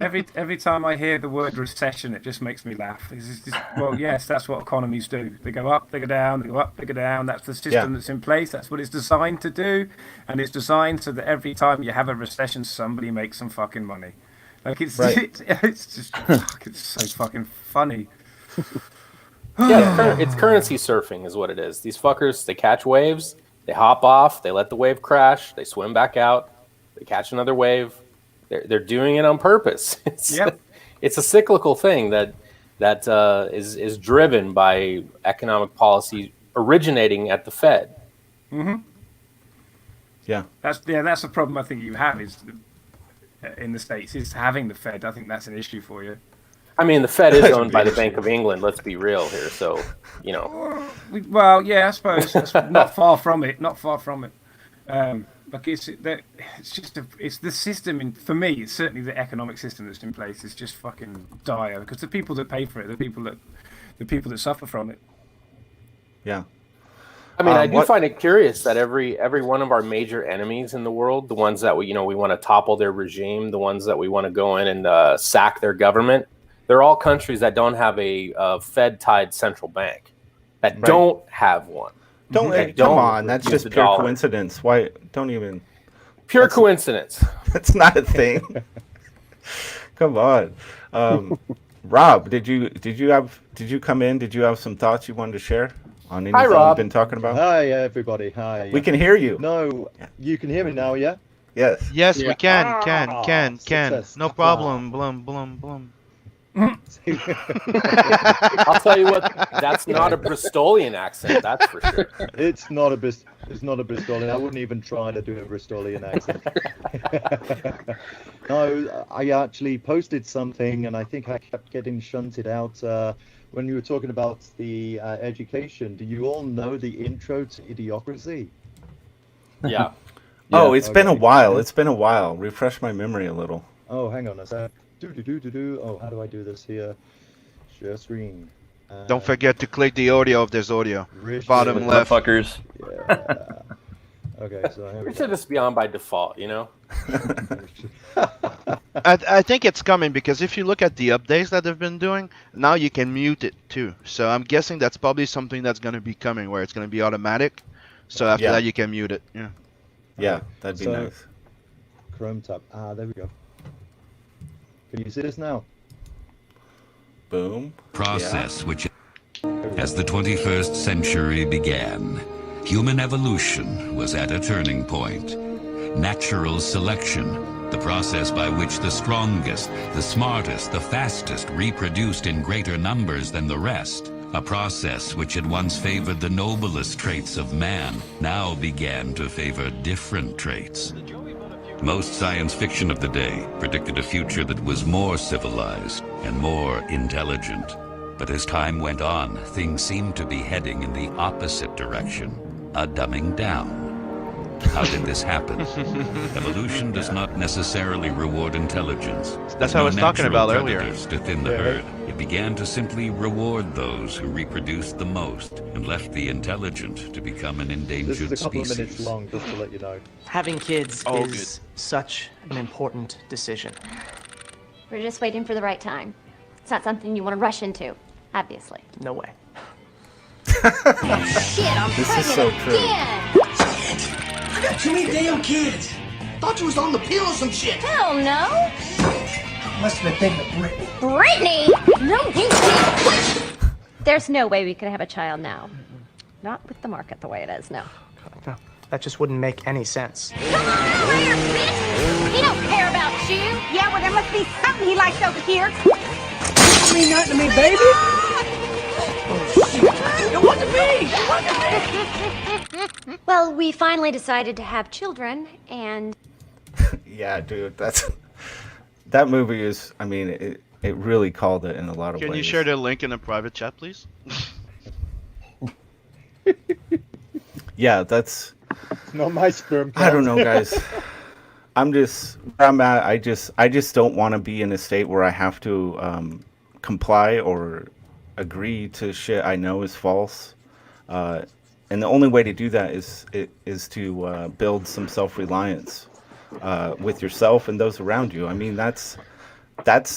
Every time I hear the word recession, it just makes me laugh. It's just, well, yes, that's what economies do. They go up, they go down, they go up, they go down. That's the system that's in place. That's what it's designed to do, and it's designed so that every time you have a recession, somebody makes some fucking money. Like it's Right. it's just it's so fucking funny. Yeah, it's currency surfing is what it is. These fuckers, they catch waves, they hop off, they let the wave crash, they swim back out, they catch another wave. They're doing it on purpose. It's a cyclical thing that is driven by economic policy originating at the Fed. Yeah. That's the problem I think you have is in the States is having the Fed. I think that's an issue for you. I mean, the Fed is owned by the Bank of England. Let's be real here. So, you know. Well, yeah, I suppose that's not far from it. Not far from it. Like it's the system. For me, it's certainly the economic system that's in place is just fucking dire because the people that pay for it, the people that suffer from it. Yeah. I mean, I do find it curious that every one of our major enemies in the world, the ones that we want to topple their regime, the ones that we want to go in and sack their government, they're all countries that don't have a Fed-tied central bank, that don't have one. Come on, that's just pure coincidence. Why don't even pure coincidence? That's not a thing. Come on, Rob. Did you come in? Did you have some thoughts you wanted to share on anything we've been talking about? Hi, everybody. Hi. We can hear you. No, you can hear me now. Yeah. Yes. Yes, we can. Success. No problem. Blum. I'll tell you what, that's not a Bristolian accent, that's for sure. It's not a Bristolian. I wouldn't even try to do a Bristolian accent. No, I actually posted something, and I think I kept getting shunted out when you were talking about the education. Do you all know the intro to Idiocracy? Yeah. Oh, it's been a while. It's been a while. Refresh my memory a little. Oh, hang on a sec. Oh, how do I do this here? Share screen. Don't forget to click the audio if there's audio. Bottom left. Fuckers. Yeah. Okay, so here we We should just be on by default, you know? I think it's coming because if you look at the updates that they've been doing, now you can mute it too. So I'm guessing that's probably something that's going to be coming where it's going to be automatic. So after that, you can mute it. Yeah. Yeah, that'd be nice. Chrome tab. There we go. Can you see this now? Boom. Process which, as the 21st century began, human evolution was at a turning point. Natural selection, the process by which the strongest, the smartest, the fastest reproduced in greater numbers than the rest, a process which had once favored the noblest traits of man, now began to favor different traits. Most science fiction of the day predicted a future that was more civilized and more intelligent. But as time went on, things seemed to be heading in the opposite direction, a dumbing down. How did this happen? Evolution does not necessarily reward intelligence. That's what I was talking about earlier. To thin the herd. It began to simply reward those who reproduced the most and left the intelligent to become an endangered This is a couple species. of minutes long, just to let you know. Having kids is such an important decision. We're just waiting for the right time. It's not something you want to rush into, obviously. No way. Shit, I'm This is pregnant so true. again! I got too many damn kids. Thought you was on the pill or some shit. Hell no! Must have been thinking of Britney. Brittany! No, you did. There's no way we could have a child now. Not with the market the way it is, no. No, that just wouldn't make any sense. Come on over here, bitch! He don't care about you! Yeah, well, there must be something he likes over here. You mean nothing to me, baby? It wasn't me! It wasn't me! Well, we finally decided to have children, and... Yeah, dude, that movie is. I mean, it really called it in a lot of ways. Can you share the link in a private chat, please? Yeah, that's. Not my sperm count. I don't know, guys. I'm just where I'm at. I just don't want to be in a state where I have to comply or agree to shit I know is false. And the only way to do that is to build some self-reliance with yourself and those around you. I mean, that's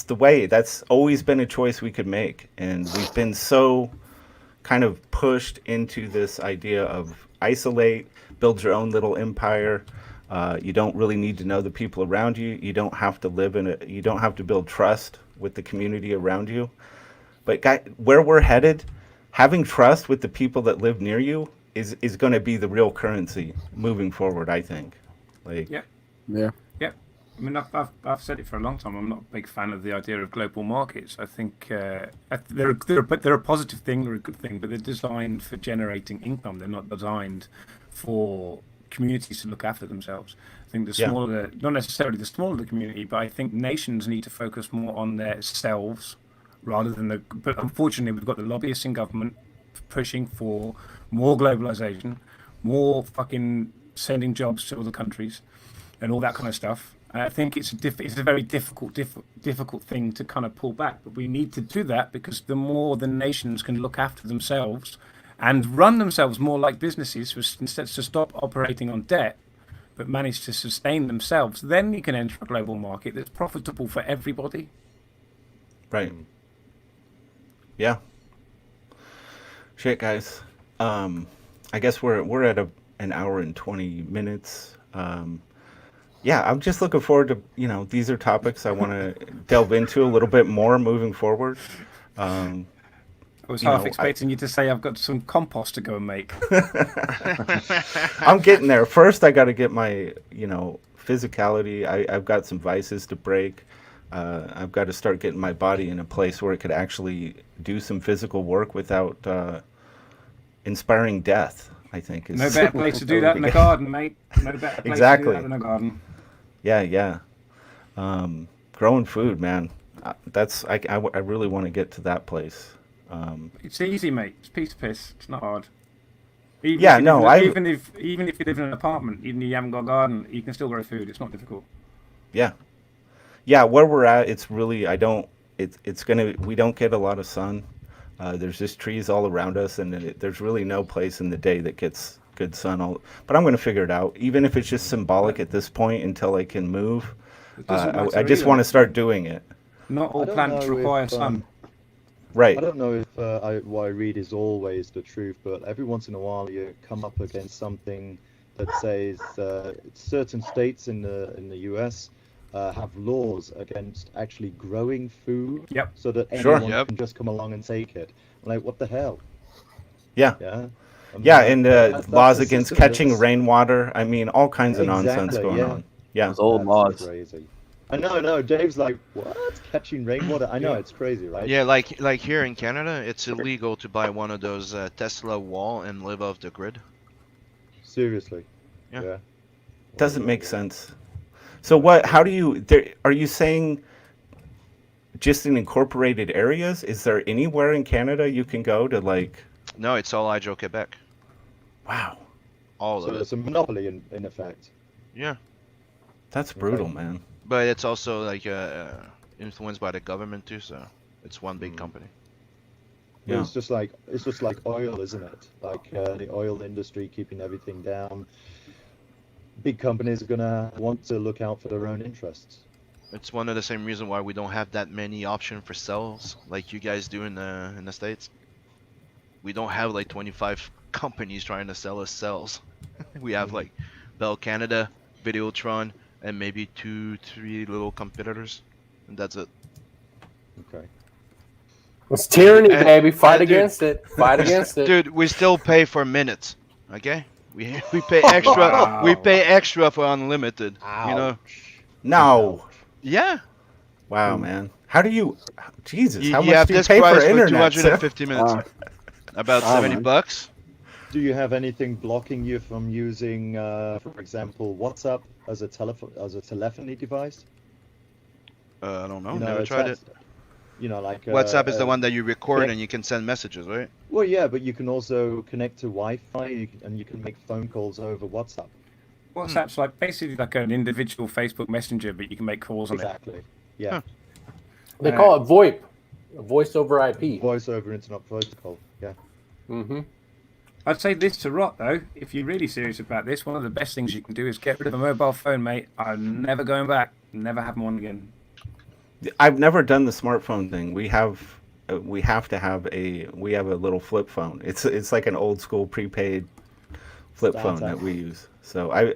the way. That's always been a choice we could make, and we've been so kind of pushed into this idea of isolate, build your own little empire. You don't really need to know the people around you. You don't have to live in it. You don't have to build trust with the community around you. But where we're headed, having trust with the people that live near you is going to be the real currency moving forward, I think. Like, Yeah. Yeah. Yeah. I mean, I've said it for a long time. I'm not a big fan of the idea of global markets. I think they're a positive thing, they're a good thing, but they're designed for generating income. They're not designed for communities to look after themselves. I think the smaller, not necessarily the smaller the community, but I think nations need to focus more on their selves rather than the. But unfortunately, we've got the lobbyists in government pushing for more globalization, more fucking sending jobs to other countries, and all that kind of stuff. I think it's a very difficult thing to kind of pull back, but we need to do that because the more the nations can look after themselves and run themselves more like businesses, instead to stop operating on debt, but manage to sustain themselves, then you can enter a global market that's profitable for everybody. Right. Yeah. Shit, guys. I guess we're at an hour and 20 minutes. Yeah, I'm just looking forward to, these are topics I want to delve into a little bit more moving forward. I was half expecting you to say I've got some compost to go and make. I'm getting there. First, I got to get my, physicality. I've got some vices to break. I've got to start getting my body in a place where it could actually do some physical work without inspiring death, I think. No better place to do that than a garden, mate. No better place to do that than a garden. Yeah. Growing food, man. I really want to get to that place. It's easy, mate. It's piece of piss. It's not hard. Even if you live in an apartment, even if you haven't got a garden, you can still grow food. It's not difficult. Yeah. Where we're at, it's really we don't get a lot of sun. There's just trees all around us, and there's really no place in the day that gets good sun. But I'm going to figure it out, even if it's just symbolic at this point until I can move. I just want to start doing it. Not all plants require sun. Right. I don't know if what I read is always the truth, but every once in a while you come up against something that says certain states in the US have laws against actually growing food, so that anyone can just come along and take it. Like, what the hell? Yeah. And laws against catching rainwater. I mean, all kinds of nonsense going on. Yeah. Those old laws. Crazy. I know. Dave's like, what? Catching rainwater? I know, it's crazy, right? Yeah, like here in Canada, it's illegal to buy one of those Tesla wall and live off the grid. Seriously. Yeah. Doesn't make sense. So how do you, are you saying just in incorporated areas? Is there anywhere in Canada you can go to No, it's all Hydro-Quebec. Wow. All of it. So it's a monopoly in effect. Yeah. That's brutal, man. But it's also influenced by the government too, so it's one big company. Yeah. It's just like oil, isn't it? Like the oil industry keeping everything down. Big companies are gonna want to look out for their own interests. It's one of the same reason why we don't have that many options for cells like you guys do in the States. We don't have like 25 companies trying to sell us cells. We have like Bell Canada, Videotron, and maybe 2-3 little competitors, and that's it. Okay. It's tyranny, And- baby. Fight and dude- against it. Fight against it. Dude, we still pay for minutes. Okay? We pay extra. Wow. We pay extra for unlimited. You know? No. Yeah. Wow, man. How do you? Jesus, You, how you much have do you this pay price for for internet? 250 minutes. About $70. Do you have anything blocking you from using, for example, WhatsApp as a telephony device? I don't know. You know, Never it's tried it. that- You know, like WhatsApp is the one that you record yeah. and you can send messages, right? Well, yeah, but you can also connect to Wi-Fi and you can make phone calls over WhatsApp. WhatsApp's like basically like an individual Facebook Messenger, but you can make calls on Exactly. Yeah. They call it VoIP, voice over IP. Voice over Internet Protocol. Yeah. Mm-hmm. I'd say this to Rot, though. If you're really serious about this, one of the best things you can do is get rid of a mobile phone, mate. I'm never going back. Never having one again. I've never done the smartphone thing. We have to have a little flip phone. It's like an old school prepaid flip phone that we use. So I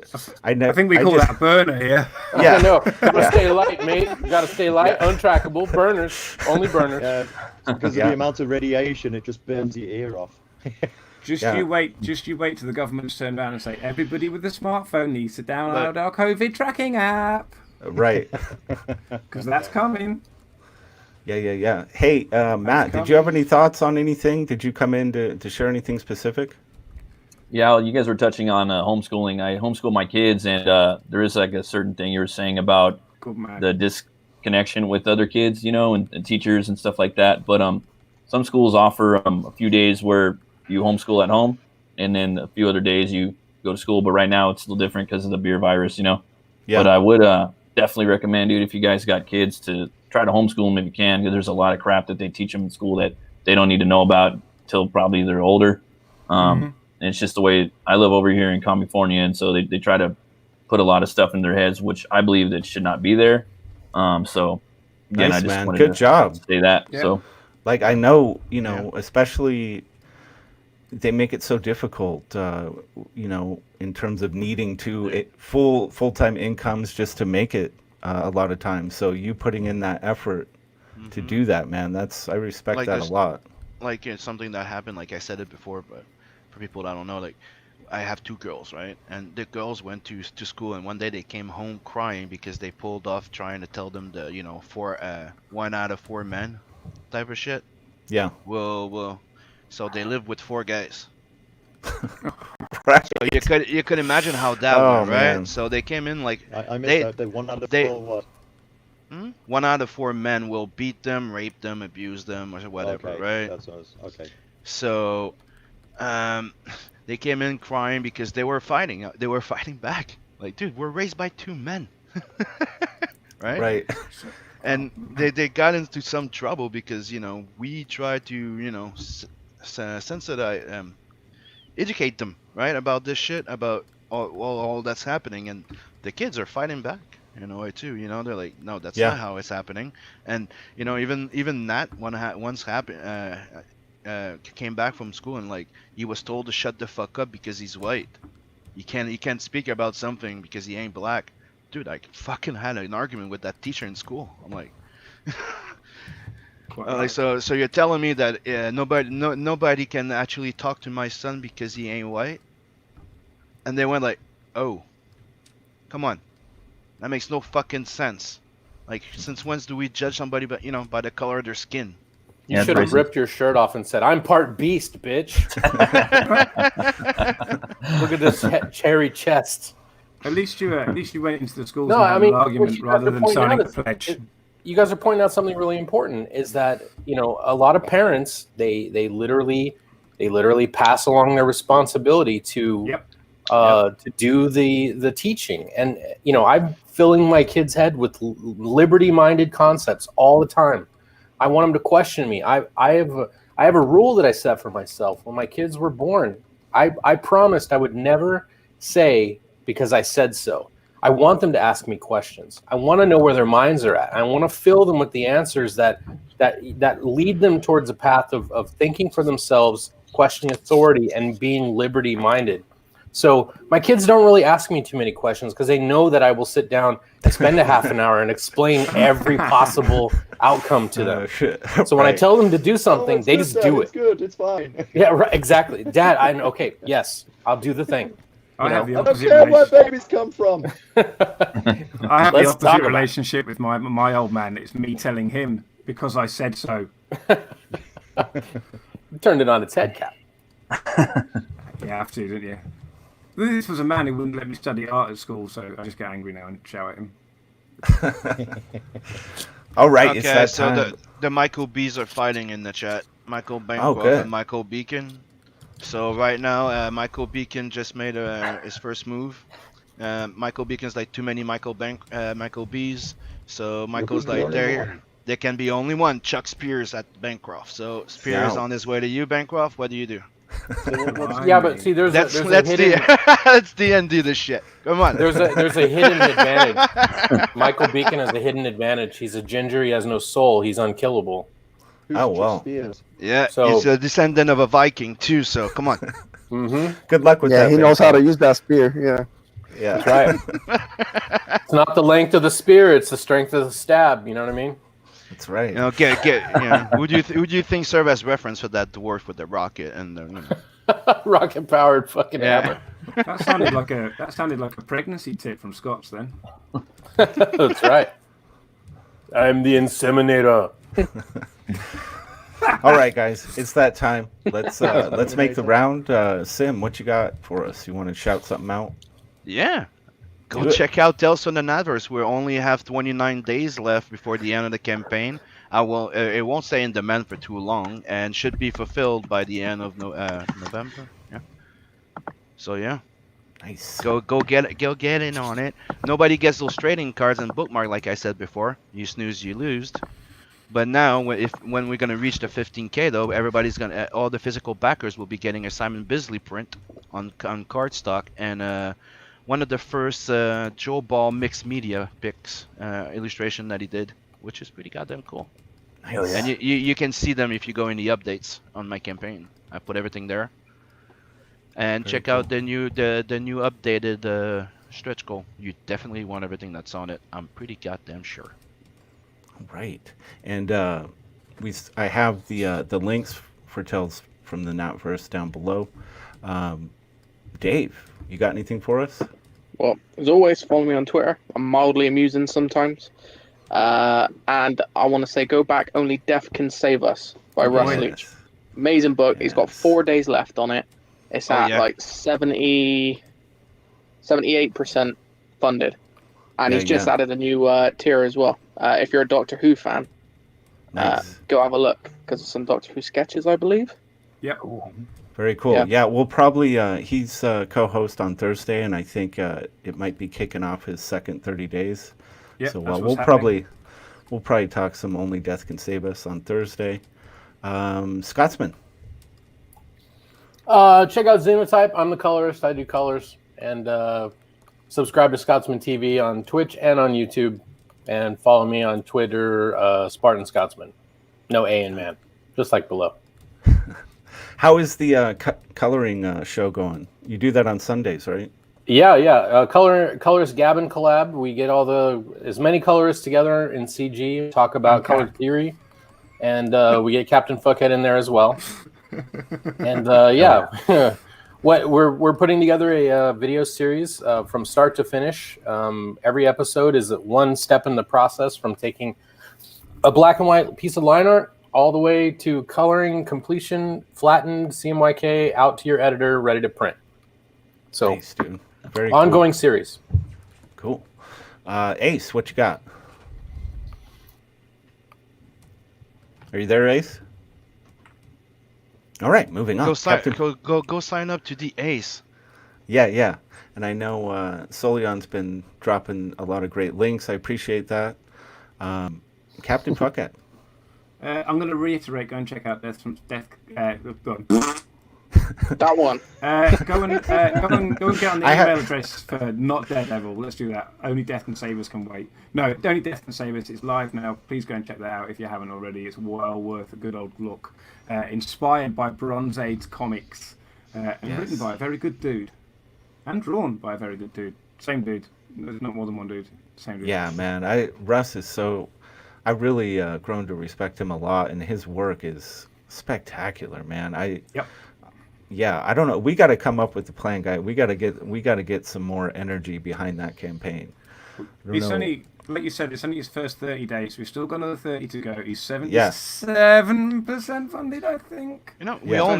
think we call that a burner here. Yeah. No, gotta stay light, mate. Gotta stay light, untrackable, burners, only burners. Yeah. Because of the amount of radiation, it just burns your ear off. You wait till the government's turned around and say everybody with a smartphone needs to download our COVID tracking app. Right. Because that's coming. Yeah. Hey, Matt, did you have any thoughts on anything? Did you come in to share anything specific? Yeah, you guys were touching on homeschooling. I homeschool my kids, and there is like a certain thing you were saying about the disconnection with other kids, you know, and teachers and stuff like that. But some schools offer a few days where you homeschool at home, and then a few other days you go to school. But right now it's still different because of the beer virus, you know. Yeah. But I would definitely recommend, dude, if you guys got kids, to try to homeschool them if you can, because there's a lot of crap that they teach them in school that they don't need to know about till probably they're older. And it's just the way I live over here in California, and so they try to put a lot of stuff in their heads, which I believe that should not be there. So again, Nice, I just man. wanted Good to job. say that. Yeah. So like I know, you know, especially they make it so difficult, you know, in terms of needing to full-time incomes just to make it a lot of times. So you putting in that effort to do that, man, I respect Like that a this- lot. Like it's something that happened, like I said it before, but for people that don't know, like I have 2 girls, right? And the girls went to school, and one day they came home crying because they pulled off trying to tell them the, you know, 1 out of 4 men type of shit. Yeah. Well, so they live with 4 guys. Right. So you could imagine how that Oh, went, right? man. So they came in like I missed that. 1 out of 4 what? 1 out of 4 men will beat them, rape them, abuse them, or whatever, Okay, right? that's what I was, okay. So, they came in crying because they were fighting. They were fighting back. Like, dude, we're raised by 2 men, right? Right. And they got into some trouble because, you know, we tried to, you know, sensitize, educate them, right, about this shit, about all that's happening, and the kids are fighting back. In a way too, you know, they're like, no, that's not how it's happening. And you know, even Nat once happened, came back from school and like he was told to shut the fuck up because he's white. You can't speak about something because he ain't black. Dude, I fucking had an argument with that teacher in school. I'm like, like so you're telling me that nobody can actually talk to my son because he ain't white? And they went like, oh, come on. That makes no fucking sense. Like, since when do we judge somebody by the color of their skin? You should have ripped your shirt off and said, "I'm part beast, bitch." Look at this cherry chest. At least you went into the schools No, and I had mean, an what argument you rather guys are than pointing signing out a is- pledge. You guys are pointing out something really important, is that, you know, a lot of parents, they literally pass along their responsibility to do the teaching. And, you know, I'm filling my kid's head with liberty-minded concepts all the time. I want them to question me. I have a rule that I set for myself when my kids were born. I promised I would never say because I said so. I want them to ask me questions. I want to know where their minds are at. I want to fill them with the answers that lead them towards a path of thinking for themselves, questioning authority, and being liberty-minded. So my kids don't really ask me too many questions because they know that I will sit down and spend a half an hour and explain every possible outcome to them. So when I tell them to do something, they just do it. It's good. It's fine. Yeah, right. Exactly. Dad, okay. Yes, I'll do the thing. I have the I don't opposite care where relationship. babies come from. I have the Let's talk opposite about it. relationship with my old man. It's me telling him because I said so. You turned it on its head, Cap. You have to, didn't you? This was a man who wouldn't let me study art at school, so I just get angry now and shout at him. All right, it's Okay, that so time. the Michael B's are fighting in the chat. Michael Bancroft good. and Michael Beacon. So right now, Michael Beacon just made his first move. Michael Beacon's like too many Michael B's. So Michael's like there can be only one. Chuck Spears at Bancroft. So Spears Yeah. on his way to you, Bancroft. What do you do? Yeah, but see, there's Let's a hidden... let's D&D this shit. Come on. There's a hidden advantage. Michael Beacon has a hidden advantage. He's a ginger. He has no soul. He's unkillable. Oh, wow. Yeah, So- he's a descendant of a Viking too. So come on. Mm-hmm. Good luck with Yeah, that. he knows how to Bancroft. use that spear. Yeah. Yeah. That's right. It's not the length of the spear; it's the strength of the stab. You know what I mean? That's right. You know, who do you think serve as reference for that dwarf with the rocket and the Rocket powered fucking hammer. That sounded like a pregnancy tip from Scott's then. That's right. I'm the inseminator. All right, guys, it's that time. Let's make the round. Sim, what you got for us? You want to shout something out? Yeah. Go Do it. check out Tales from the Netverse. We only have 29 days left before the end of the campaign. It won't stay in demand for too long and should be fulfilled by the end of November. Yeah. So yeah. Nice. Go get in on it. Nobody gets those trading cards and bookmark like I said before. You snooze, you lose. But now, when we're gonna reach the 15K though, everybody's gonna all the physical backers will be getting a Simon Bisley print on cardstock and one of the first Joe Ball mixed media picks illustration that he did, which is pretty goddamn cool. Nice. And you can see them if you go in the updates on my campaign. I put everything there. And Very check out the new updated stretch goal. You definitely want everything that's on it. I'm pretty goddamn sure. Right, and I have the links for Tales from the Netverse down below. Dave, you got anything for us? Well, as always, follow me on Twitter. I'm mildly amusing sometimes. And I want to say, go back. Only Death Can Save Us by Russ Yes. Leach. Amazing book. He's got Yes. 4 days left on it. It's at like 78% funded. And Yeah, he's just yeah. added a new tier as well. If you're a Doctor Who fan, Nice. go have a look because of some Doctor Who sketches, I believe. Yep. Very cool. Yeah. Yeah, we'll probably he's co-host on Thursday, and I think it might be kicking off his second 30 days. Yep, So that's we'll what's probably talk some Only Death Can Save Us on Thursday. Scotsman. Check out Xenotype. I'm the colorist. I do colors. And subscribe to Scotsman TV on Twitch and on YouTube. And follow me on Twitter, Spartan Scotsman. No A in man. Just like below. How is the coloring show going? You do that on Sundays, right? Yeah. Colorist Gavin collab. We get as many colorists together in CG, talk about color theory. And we get Captain Fuckhead in there as well. And yeah, we're putting together a video series from start to finish. Every episode is one step in the process from taking a black and white piece of line art all the way to coloring, completion, flattened, CMYK, out to your editor, ready to print. So, nice, dude. Very ongoing cool. series. Cool. Ace, what you got? Are you there, Ace? All right, moving on. Go sign up to the Ace. Yeah. And I know Solion's been dropping a lot of great links. I appreciate that. Captain Fuckhead. I'm going to reiterate, go and check out Death. That one. Go and get on the email address for Not Daredevil. Let's do that. Only Death and Sabers can wait. No, Only Death and Sabers is live now. Please go and check that out if you haven't already. It's well worth a good old look. Inspired by Bronze Age comics, and written by a very good dude, and drawn by a very good dude. Same dude. There's not more than one dude. Same dude. Yeah, man. Russ is so. I really grown to respect him a lot, and his work is spectacular, man. Yeah, I don't know. We got to come up with the plan, guy. We got to get some more energy behind that campaign. It's only, like you said, it's only his first 30 days. We've still got another 30 to go. He's 77% funded, I think. You know, we all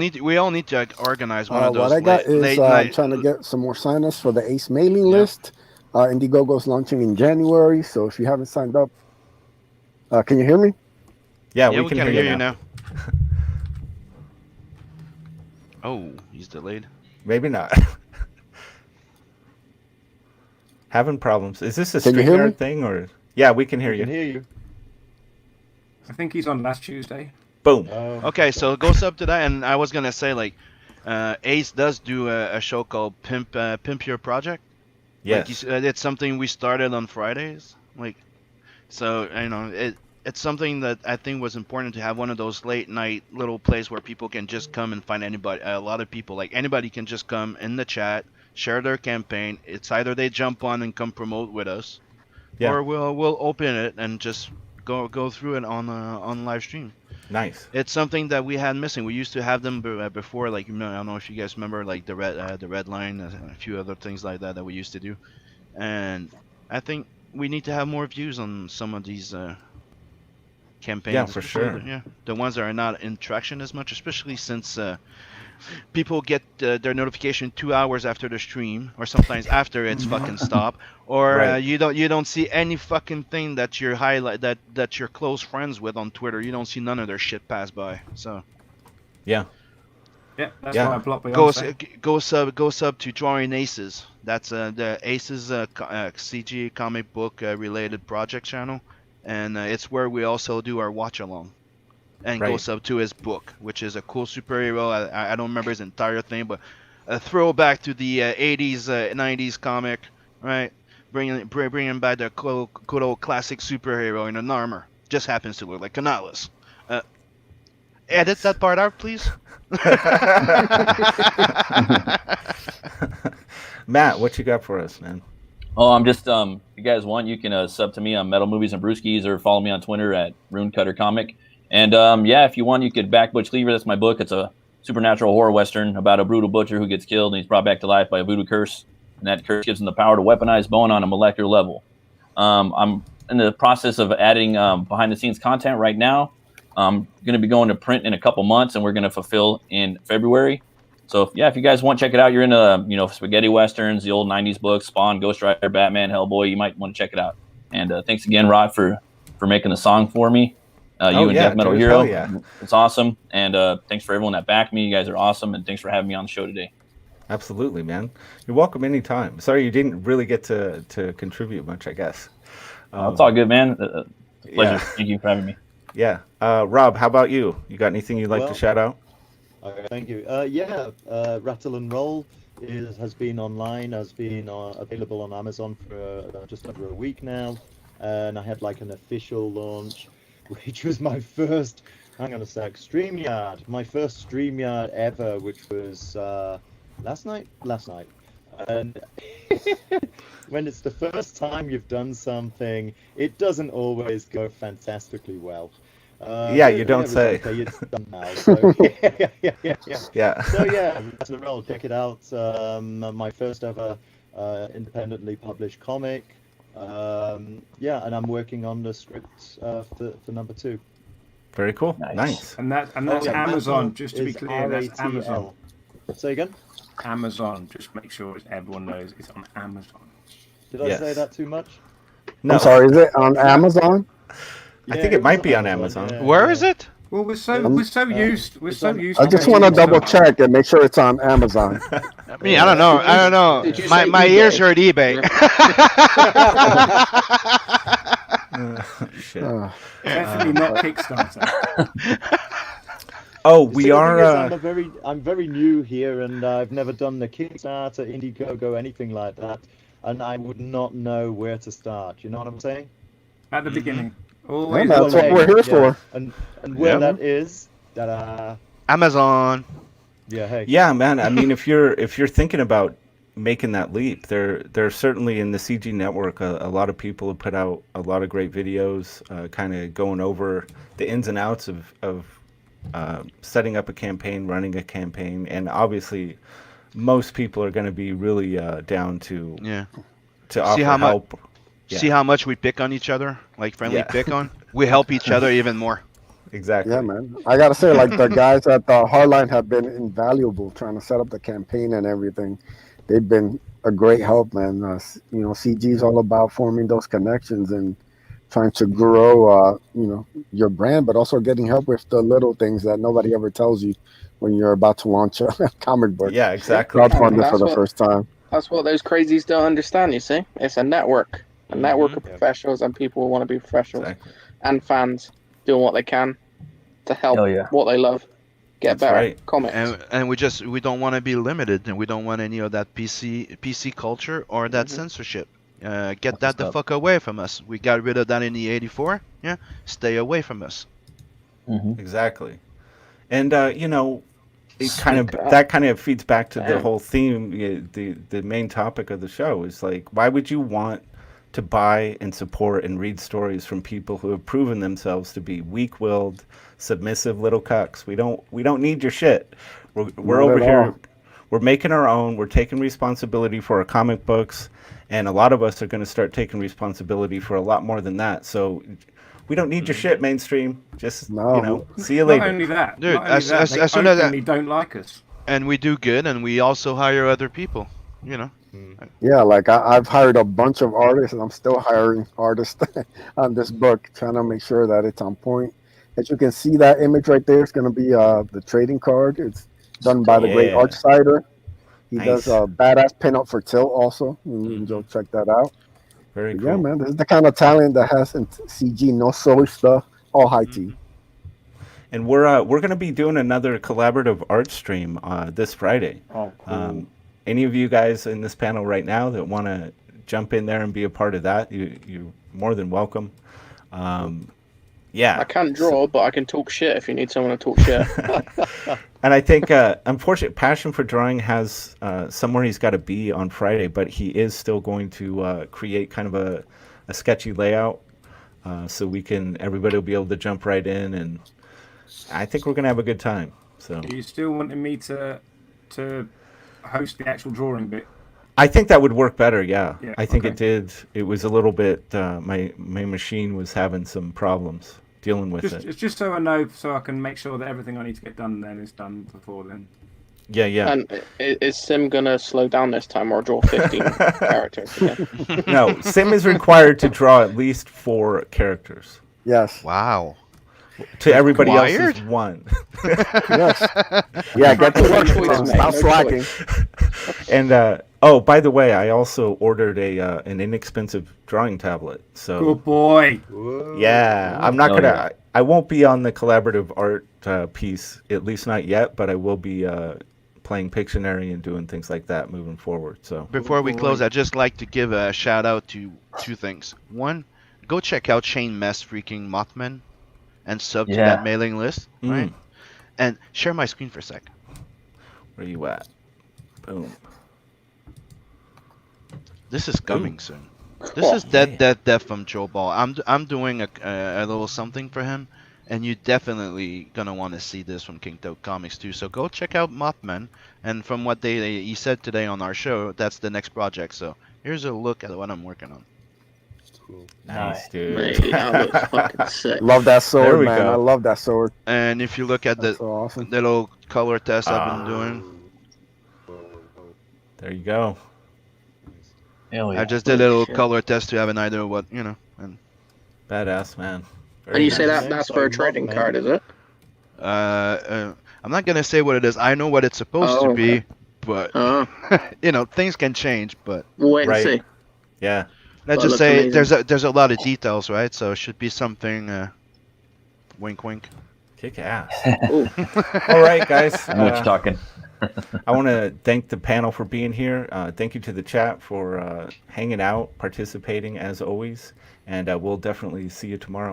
need to like, organize one of those. What I got is late night. trying to get some more sign-ups for the Ace mailing list. Indiegogo's launching in January, so if you haven't signed up, can you hear me? Yeah, we can hear you now. Oh, he's delayed. Maybe not. Having problems. Is this a Can you hear me? StreamYard thing or? Yeah, we can hear you. I can hear you. I think he's on last Tuesday. Boom. Okay, so it goes up to that, and I was gonna say like, Ace does do a show called Pimp Your Project. Yes. Like it's something we started on Fridays. Like, so you know it's something that I think was important to have one of those late night little places where people can just come and find anybody. A lot of people, like anybody, can just come in the chat, share their campaign. It's either they jump on and come promote with us, or we'll open it and just go through it on live stream. Nice. It's something that we had missing. We used to have them before, like I don't know if you guys remember, like the red line, a few other things like that we used to do, and I think we need to have more views on some of these campaigns. Yeah, for sure. Yeah, the ones that are not in traction as much, especially since people get their notification 2 hours after the stream, or sometimes after it's fucking stopped, or Right. you don't see any fucking thing that you're that you're close friends with on Twitter. You don't see none of their shit pass by. So Yeah. Yeah, that's why I blocked go sub to Drawing Aces. That's the Aces CG comic book related project channel, and it's where we also do our watch along. And Right. go sub to his book, which is a cool superhero. I don't remember his entire thing, but a throwback to the 80s, 90s comic, right? Bringing back the good old classic superhero in an armor. Just happens to look like Canales. Edit that part out, please. Matt, what you got for us, man? Oh, I'm just if you guys want, you can sub to me on Metal Movies and Brewskis, or follow me on Twitter at Runecutter Comic. And yeah, if you want, you could back Butch Lever. That's my book. It's a supernatural horror western about a brutal butcher who gets killed and he's brought back to life by a voodoo curse, and that curse gives him the power to weaponize bone on a molecular level. I'm in the process of adding behind the scenes content right now. I'm going to be going to print in a couple months, and we're going to fulfill in February. So yeah, if you guys want, check it out. You're into spaghetti westerns, the old 90s books, Spawn, Ghost Rider, Batman, Hellboy. You might want to check it out. And thanks again, Rod, for making the song for me. You and Death Metal dude, Hero. hell yeah. It's awesome. And thanks for everyone that backed me. You guys are awesome. And thanks for having me on the show today. Absolutely, man. You're welcome anytime. Sorry you didn't really get to contribute much, I guess. It's all good, man. Pleasure. Yeah. Thank you for having me. Yeah. Rob, how about you? You got anything you'd like to shout out? Okay, thank you. Rattle and Roll has been online, has been available on Amazon for just over a week now. And I had like an official launch, which was my first, hang on a sec, StreamYard. My first StreamYard ever, which was last night. And when it's the first time you've done something, it doesn't always go fantastically well. You don't say. Okay, it's done now. So, Yeah. So yeah, that's the roll. Check it out. My first ever independently published comic. And I'm working on the script for number 2. Very cool. Nice. And that's Amazon. Just to be clear, that's Amazon. Say again. Amazon. Just make sure everyone knows it's on Amazon. Did I say that too much? No. I'm sorry, is it on Amazon? I think it might be on Amazon. Yeah. Where is it? Well, we're so used. I just want to double check and make sure it's on Amazon. I mean, I don't know. Did you say My eBay? ears heard eBay. Shit. Definitely not Kickstarter. Oh, You we see, the thing is, are. I'm very new here, and I've never done the Kickstarter, Indiegogo, anything like that, and I would not know where to start. You know what I'm saying? At the beginning. Yeah, Always. man, that's what we're here for. And where Yep. that is, ta-da. Amazon. Yeah, hey. Yeah, man. I mean, if you're thinking about making that leap, there's certainly in the CG network a lot of people who put out a lot of great videos, kind of going over the ins and outs of setting up a campaign, running a campaign, and obviously, most people are going to be really down to offer help. See how much we pick on each other, like friendly Yeah. pick on. We help each other even more. Exactly. Yeah, man. I gotta say, like the guys at the Hardline have been invaluable trying to set up the campaign and everything. They've been a great help, man. You know, CG is all about forming those connections and trying to grow, you know, your brand, but also getting help with the little things that nobody ever tells you when you're about to launch a comic book. Yeah, exactly. Crowdfunding for the first time. That's what those crazies don't understand, you see? It's a network. A network of professionals and people who want to be professionals. And fans doing what they can to help what they love get better comics. And we don't want to be limited, and we don't want any of that PC culture or that censorship. Get that the fuck away from us. We got rid of that in the '84. Yeah, stay away from us. Exactly. And you know, it kind of feeds back to the whole theme. The main topic of the show is like, why would you want to buy and support and read stories from people who have proven themselves to be weak-willed, submissive little cucks? We don't need your shit. We're over here. We're making our own. We're taking responsibility for our comic books, and a lot of us are going to start taking responsibility for a lot more than that. So we don't need your shit, mainstream. Just you know, see you later. Not only that, Dude, as soon as they don't like us. And we do good, and we also hire other people. You know. Yeah, like I've hired a bunch of artists, and I'm still hiring artists on this book, trying to make sure that it's on point. As you can see, that image right there is going to be the trading card. It's done by the great Archsider. He does a badass pinup for Tilt also. You can go check that out. Very cool. Yeah, man, this is the kind of talent that has in CG, no silly stuff, all high tea. And we're going to be doing another collaborative art stream this Friday. Oh, cool. Any of you guys in this panel right now that want to jump in there and be a part of that, you're more than welcome. Yeah. I can't draw, but I can talk shit if you need someone to talk shit. And I think, unfortunately, Passion for Drawing has somewhere he's got to be on Friday, but he is still going to create kind of a sketchy layout so everybody will be able to jump right in, and I think we're going to have a good time. So. Are you still wanting me to host the actual drawing bit? I think that would work better. Yeah, Yeah, I think okay. it did. It was a little bit. My machine was having some problems dealing with it. It's just so I know, so I can make sure that everything I need to get done then is done before then. Yeah. And is Sim gonna slow down this time or draw 15 characters again? No, Sim is required to draw at least 4 characters. Yes. Wow. To everybody Required? else's 1. Yes. Yeah, get to work. Stop slacking. And oh, by the way, I also ordered an inexpensive drawing tablet. So Good boy. yeah, I'm not gonna. I won't be on the collaborative art piece, at least not yet. But I will be playing Pictionary and doing things like that moving forward. So Before we close, I'd just like to give a shout out to 2 things. One, go check out Shane Mess freaking Mothman and sub to that mailing list, right? And share my screen for a sec. Where you at? Boom. This is coming soon. This is Death from Joe Ball. I'm doing a little something for him, and you're definitely gonna want to see this from King Toad Comics too. So go check out Mothman, and from what he said today on our show, that's the next project. So here's a look at what I'm working on. Cool. Nice, dude. Mate, that looks fucking sick. Love that There sword, we man. go. I love that sword. And if you look at That's so awesome. the little color test I've been doing, There you go. I just did a little color test to have an idea of what, you know. And Badass, man. And you say that's for a trading card, is it? I'm not gonna say what it is. I know what it's supposed to be, but you know, things can change. But We'll wait and see. Yeah. Let's Well, just it looks say amazing. there's a lot of details, right? So it should be something. Wink, wink. Kick ass. All right, guys. I know what you're talking. I want to thank the panel for being here. Thank you to the chat for hanging out, participating as always. And we'll definitely see you tomorrow.